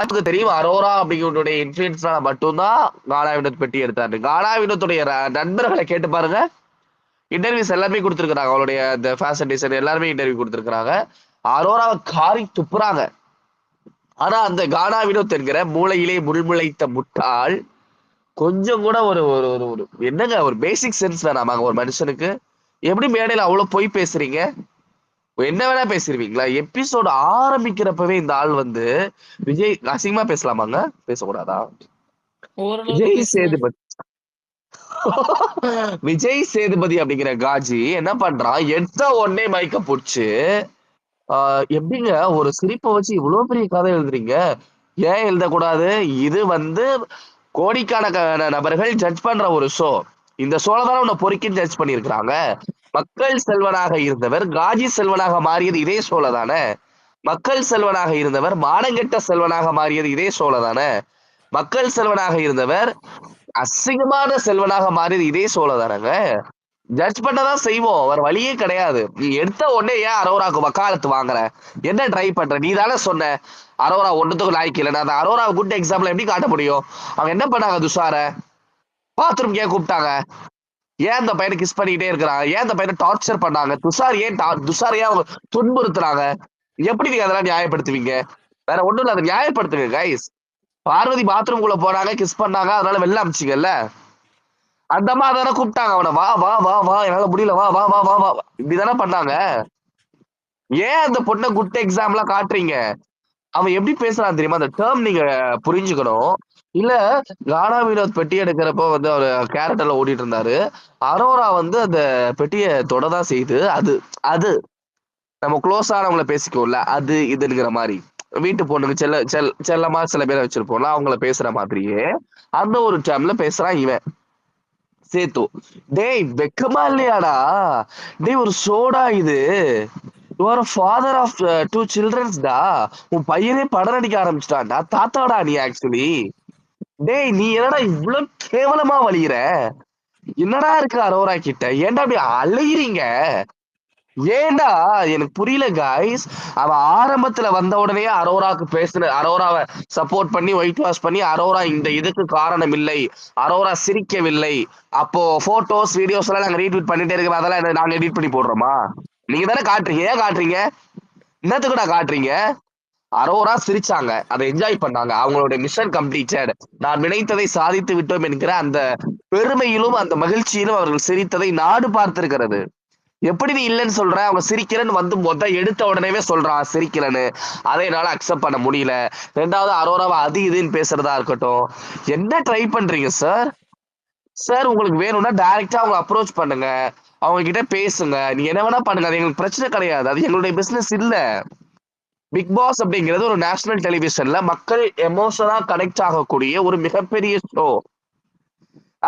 அதுக்கு தெரியும் அரோரா அப்படிங்கிறவருடைய இன்ஃபுளுன்ஸ்னால மட்டும்தான் கானா வினோத் பெட்டி எடுத்தாரு. கானா வினோத்துடைய நண்பர்களை கேட்டு பாருங்க. இன்டர்வியூஸ் எல்லாமே கொடுத்துருக்காங்க. அவளுடைய இந்த ஃபேஷன் டிசைன் எல்லாருமே இன்டர்வியூ கொடுத்துருக்காங்க. அரோராவை காரி துப்புறாங்க. ஆனா அந்த கானா வினோத் என்கிற மூளையிலே முள்முளைத்த முட்டாள் கொஞ்சம் கூட ஒரு ஒரு ஒரு ஒரு என்னங்க ஒரு பேசிக் சென்ஸ் வேணாமாங்க ஒரு மனுஷனுக்கு? எப்படி மேடையில அவ்வளவு பொய் பேசுறீங்க? என்ன வேணா பேசிருவீங்களா? எபிசோடு ஆரம்பிக்கிறப்பவே இந்த ஆள் வந்து விஜய் அசிங்கமா பேசலாமாங்க? பேசக்கூடாதா? ஓரளவுக்கு விஜய் பேசுங்க. சேதுபதி விஜய் சேதுபதி அப்படிங்கிற காஜி என்ன பண்றான்? எடுத்த உடனே மைக்க புடிச்சு எப்படிங்க ஒரு சிரிப்பை வச்சு இவ்வளவு பெரிய கதை எழுதுறீங்க? ஏன் எழுதக்கூடாது? இது வந்து கோடிக்கணக்கான நபர்கள் ஜட்ஜ் பண்ற ஒரு ஷோ. இந்த ஷோல தானே உன்னை பொறுக்கின்னு ஜட்ஜ் பண்ணியிருக்கிறாங்க. மக்கள் செல்வனாக இருந்தவர் காஜி செல்வனாக மாறியது இதே ஷோல தானே. மக்கள் செல்வனாக இருந்தவர் மானங்கெட்ட செல்வனாக மாறியது இதே ஷோல தானே. மக்கள் செல்வனாக இருந்தவர் அசிங்கமான செல்வனாக மாறியது இதே ஷோல தானேங்க. ஜட்ஜ் பண்ணதான் செய்வோம். வேற வழியே கிடையாது. நீ எடுத்த உடனே ஏன் அரோராக்கு வக்காலத்து வாங்குற? என்ன ட்ரை பண்ற? நீ தானே சொன்ன அரோரா ஒன்னுத்துக்கு லாய்க்கு இல்லை. அந்த அரோரா குட் எக்ஸாம்பிள் எப்படி காட்ட முடியும்? அவங்க என்ன பண்ணாங்க? துஷார பாத்ரூம் ஏன் கூப்பிட்டாங்க? ஏன் அந்த பையனை கிஸ் பண்ணிக்கிட்டே இருக்கிறாங்க? ஏன் அந்த பையனை டார்ச்சர் பண்ணாங்க? துஷார் ஏன் அவங்க துன்புறுத்துறாங்க? எப்படி நீங்க அதெல்லாம் நியாயப்படுத்துவீங்க? வேற ஒண்ணும் இல்ல, அதை நியாயப்படுத்துங்க கைஸ். பார்வதி பாத்ரூம்குள்ள போனாங்க, கிஸ் பண்ணாங்க, அதனால வெளில அமிச்சிங்கல்ல. அந்த அம்மா தானே கூப்பிட்டாங்க அவனை, வா வா வா வா என்னால முடியல, வா வா வா வா வா இப்படிதானே பண்ணாங்க. ஏன் அந்த பொண்ணை குட் எக்ஸாம்பிளா காட்டுறீங்க? அவன் எப்படி பேசுறான் தெரியுமா? அந்த டேர்ம் நீங்க புரிஞ்சுக்கணும். இல்ல, கானா வினோத் பெட்டி எடுக்கிறப்போ வந்து அவர் கேரக்டர்ல ஓடிட்டு இருந்தாரு. அரோரா வந்து அந்த பெட்டியை தொடதான் செய்து. அது அது நம்ம க்ளோஸ் ஆனவங்களை பேசிக்கோல்ல, அது இதுங்கிற மாதிரி வீட்டு பொண்ணுக்கு செல்லமா சில பேரை வச்சிருப்போம்ல, அவங்கள பேசுற மாதிரியே அந்த ஒரு டேர்ம்ல பேசுறான் இவன் சேத்து. டேய் வெக்கமா இல்லையாடா? டேய் ஒரு சோடா இது. You are father of 2 childrens டா. உன் பையனே படம் நடிக்க ஆரம்பிச்சிட்டான்டா. தாத்தாடா நீ ஆக்சுவலி. டேய் நீ என்னடா இவ்வளவு கேவலமா வலிகிற? என்னடா இருக்கு அரோரா கிட்ட? ஏன்டா அப்படி அலையிறீங்க? ஏன்டா எனக்கு புரியல காய்ஸ். அவன் ஆரம்பத்துல வந்த உடனே அரோராக்கு அரோராவை சப்போர்ட் பண்ணி ஒயிட் வாஷ் பண்ணி அரோரா இந்த இதுக்கு காரணம் இல்லை, அரோரா சிரிக்கவில்லை. அப்போ போட்டோஸ் வீடியோஸ் எல்லாம் நாங்க ரீட்வீட் பண்ணிட்டே இருக்கிறோம். அதெல்லாம் நாங்க எடிட் பண்ணி போடுறோமா? நீங்க தானே காட்டுறீங்க. ஏன் காட்டுறீங்க? என்னத்துக்குடா காட்டுறீங்க? அரோரா சிரிச்சாங்க, அதை என்ஜாய் பண்ணாங்க. அவங்களுடைய மிஷன் கம்ப்ளீட்டட், நான் நினைத்ததை சாதித்து விட்டோம் என்கிற அந்த பெருமையிலும் அந்த மகிழ்ச்சியிலும் அவர்கள் சிரித்ததை நாடு பார்த்திருக்கிறது. எப்படி நீ இல்லைன்னு சொல்ற? அவங்க சிரிக்கிறேன்னு வந்து எடுத்த உடனே சொல்றான் சிரிக்கிறேன்னு. அதை என்னால அக்செப்ட் பண்ண முடியல. ரெண்டாவது அரோராவை அது இதுன்னு பேசுறதா இருக்கட்டும். என்ன ட்ரை பண்றீங்க சார்? சார் உங்களுக்கு வேணும்னா டைரக்டா அவங்க அப்ரோச் பண்ணுங்க, அவங்க கிட்ட பேசுங்க, நீங்க என்ன வேணா பண்ணுங்க. அது எங்களுக்கு பிரச்சனை கிடையாது. அது எங்களுடைய பிசினஸ் இல்ல. பிக் பாஸ் அப்படிங்கிறது ஒரு நேஷனல் டெலிவிஷன்ல மக்கள் எமோஷனா கனெக்ட் ஆகக்கூடிய ஒரு மிகப்பெரிய ஷோ.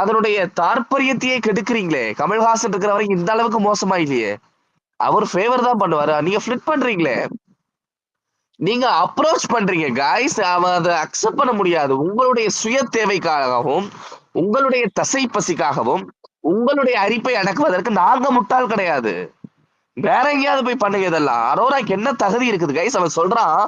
அதனுடைய தாற்பயத்தையே கெடுக்குறீங்களே. கமல்ஹாசன் இருக்கிற வரைக்கும் இந்த அளவுக்கு மோசமா இல்லையே. அவர் ஃபேவர் தான் பண்ணுவாரு. நீங்க ஃபிளிட் பண்றீங்களே. நீங்க அப்ரோச் பண்றீங்க காய்ஸ். அவன் அதை அக்செப்ட் பண்ண முடியாது. உங்களுடைய சுய தேவைக்காகவும் உங்களுடைய தசை பசிக்காகவும் உங்களுடைய அரிப்பை அடக்குவதற்கு நாங்க முட்டாள் கிடையாது. வேற எங்கேயாவது போய் பண்ணுங்க. இதெல்லாம் அரோராக்கு என்ன தகுதி இருக்குது கைஸ்? அவன் சொல்றான்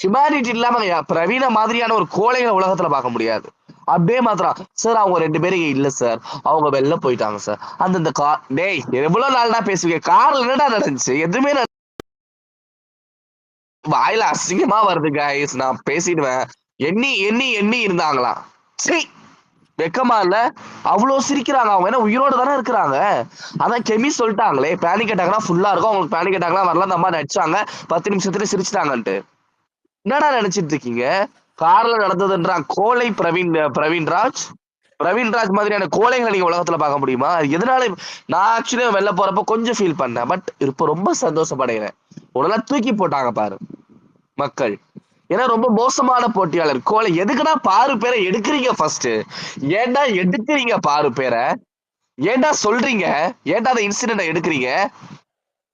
ஹியூமனிட்டி இல்லாம பிரவீன மாதிரியான ஒரு கோழைகளை உலகத்துல பார்க்க முடியாது. அப்படியே மாத்திரம் சார் அவங்க 2 பேரும் இல்ல சார், அவங்க வெளில போயிட்டாங்க சார். அந்தந்த கார். டேய் எவ்வளவு நாள்னா பேசுவீங்க? கார்ல என்னடா நடந்துச்சு? எதுவுமே வாயில அசிங்கமா வருது கைஸ். நான் பேசிடுவேன். எண்ணி எண்ணி எண்ணி இருந்தாங்களா? சரி, வெக்கமா இல்ல? அவ்வளவு சிரிக்கிறாங்க. அவங்க என்ன உயிரோட தானே இருக்கிறாங்க? அதான் கெமி சொல்லிட்டாங்களே, பேனிக் அட்டாக்னா ஃபுல்லா இருக்கும், அவங்களுக்கு பேனிக் அட்டாக்லாம் வரல. அந்த அம்மா நடிச்சாங்க 10 நிமிஷத்துல சிரிச்சிட்டாங்கன்ட்டு. என்னடா நினைச்சிட்டு இருக்கீங்க? கார்ல நடந்ததுன்றான் கோலை பிரவீன்ராஜ். பிரவீன்ராஜ் மாதிரியான கோழைகளை நீங்க உலகத்துல பார்க்க முடியுமா? எதனால நான் ஆக்சுவலி வெளில போறப்ப கொஞ்சம் ஃபீல் பண்ணேன். பட் இப்ப ரொம்ப சந்தோஷப்படைகிறேன். உடனே தூக்கி போட்டாங்க பாரு மக்கள். ஏன்னா ரொம்ப மோசமான போட்டியாளர் கோலை. எதுக்குடா பாரு பேரை எடுக்கிறீங்க? ஃபர்ஸ்ட் ஏன்டா எடுக்கிறீங்க பாரு பேரை? ஏன்டா சொல்றீங்க? ஏன்டா அந்த இன்சிடென்ட் எடுக்கிறீங்க?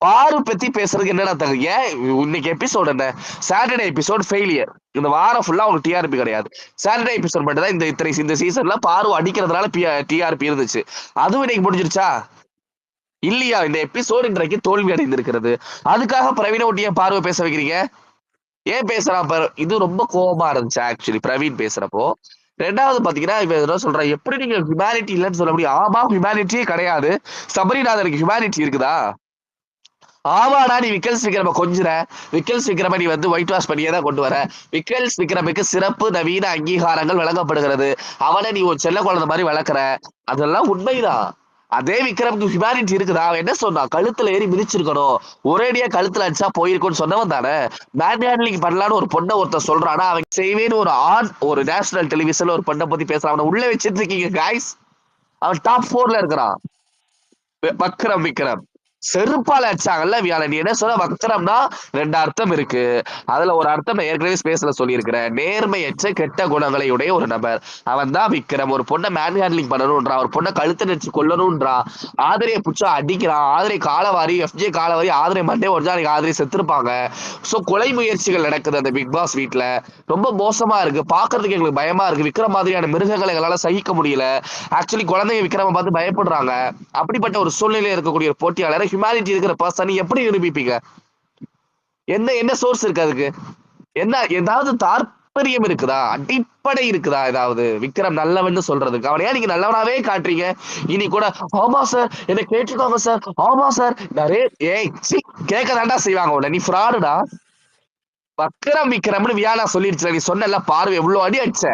பாரு பத்தி பேசுறதுக்கு என்னடா தகுதி? ஏன் இன்னைக்கு எபிசோட் என்ன? Saturday episode failure. இந்த வாரம் ஃபுல்லா உங்களுக்கு டிஆர்பி கிடையாது. சாட்டர்டே எபிசோட் மட்டும் தான் இந்த சீசன்ல பாரு அடிக்கிறதுனால டிஆர்பி இருந்துச்சு. அதுவும் இன்னைக்கு முடிஞ்சிருச்சா? இல்லையா? இந்த எபிசோடு இன்றைக்கு தோல்வி அடைந்திருக்கிறது. அதுக்காக பிரவீன ஒட்டிய பார்வை பேச வைக்கிறீங்க? ஏன் பேசுறான் பாரு, இது ரொம்ப கோவமா இருந்துச்சு ஆக்சுவலி பிரவீன் பேசுறப்போ. ரெண்டாவது பாத்தீங்கன்னா இவன் ஏதோ சொல்றான், எப்படி நீங்க ஹியூமானிட்டி இல்லைன்னு சொல்ல முடியும்? ஆமா, ஹியூமானிட்டியே கிடையாது. சபரிநாதனுக்கு ஹியூமானிட்டி இருக்குதா? ஆமாடா, நீ விக்கல்ஸ் விக்ரம கொஞ்சுற. விக்கல்ஸ் விக்ரம நீ வந்து ஒயிட் வாஷ் பண்ணியே தான் கொண்டு வர. விக்கல்ஸ் விக்ரமுக்கு சிறப்பு நவீன அங்கீகாரங்கள் வழங்கப்படுகிறது. அவனை நீ ஒரு செல்ல குழந்தை மாதிரி வளர்க்குற. அதெல்லாம் உண்மைதான். அதே விக்ரமுக்கு ஹியூமானிட்டி இருக்குதா? அவன் என்ன சொன்னான்? கழுத்துல ஏறி மிதிச்சிருக்கணும், ஒரேடியா கழுத்துல அடிச்சா போயிருக்கும்னு சொன்னவன் தானே. மேன் ஹேண்ட்லிங் பண்ணலான்னு ஒரு பொண்ணை ஒருத்தர் சொல்றானா, அவன் செய்வேன்னு ஒரு ஆண் ஒரு நேஷனல் டெலிவிஷன்ல ஒரு பொண்ணை பத்தி பேசுறான். அவனை உள்ள வச்சிட்டு இருக்கீங்க காய்ஸ். அவன் டாப் 4ல இருக்கிறான். வக்ரம் விக்ரம் செருப்பால அடிச்சாங்கல்ல வியாழ. நீ என்ன சொல்ல? வக்ரம்னா 2 அர்த்தம் இருக்கு. அதுல ஒரு அர்த்தம் நான் ஏற்கனவே ஸ்பேஸ்ல சொல்லியிருக்கிறேன். நேர்மையற்ற கெட்ட குணங்களை உடைய ஒரு நபர். அவன் தான் விக்ரம். ஒரு பொண்ணை மேன் ஹேண்ட்லிங் பண்ணணும்ன்றான், ஒரு பொண்ணை கழுத்தை நெரிச்சு கொல்லணும்ன்றான். ஆதிரையை புடிச்சா அடிக்கிறான். ஆதிரை காலவாரி எஃப்ஜே காலவாரி ஆதிரை மண்டே ஒரு நாளைக்கு ஆதிரை செத்துருப்பாங்க. சோ கொலை முயற்சிகள் நடக்குது அந்த பிக் பாஸ் வீட்டுல. ரொம்ப மோசமா இருக்கு, பாக்குறதுக்கு எங்களுக்கு பயமா இருக்கு. விக்ரம் மாதிரியான மிருகங்களை எங்களால சகிக்க முடியல. ஆக்சுவலி குழந்தைங்க விக்ரம பார்த்து பயப்படுறாங்க. அப்படிப்பட்ட ஒரு சூழ்நிலையில் இருக்கக்கூடிய ஒரு போட்டியாளரை ஹியூமானிட்டி இருக்கிற பர்சன் எப்படி நிரூபிப்பீங்க? என்ன என்ன சோர்ஸ் இருக்கு அதுக்கு? என்ன ஏதாவது தாற்பயம் இருக்குதா? அடிப்படை இருக்குதா ஏதாவது விக்ரம் நல்லவன்னு சொல்றதுக்கு? அவனையா நீங்க நல்லவனாவே காட்டுறீங்க. இனி கூட ஆமா சார் என்ன கேட்டுக்கோங்க சார், ஆமா சார் நிறைய ஏய் சி கேட்க தாண்டா செய்வாங்க உன்னை. நீ ஃப்ராடுடா. வக்கரம் விக்ரம்னு வியானா சொல்லிடுச்சு. நீ சொன்னல பார்வை எவ்வளவு அடி அடிச்ச.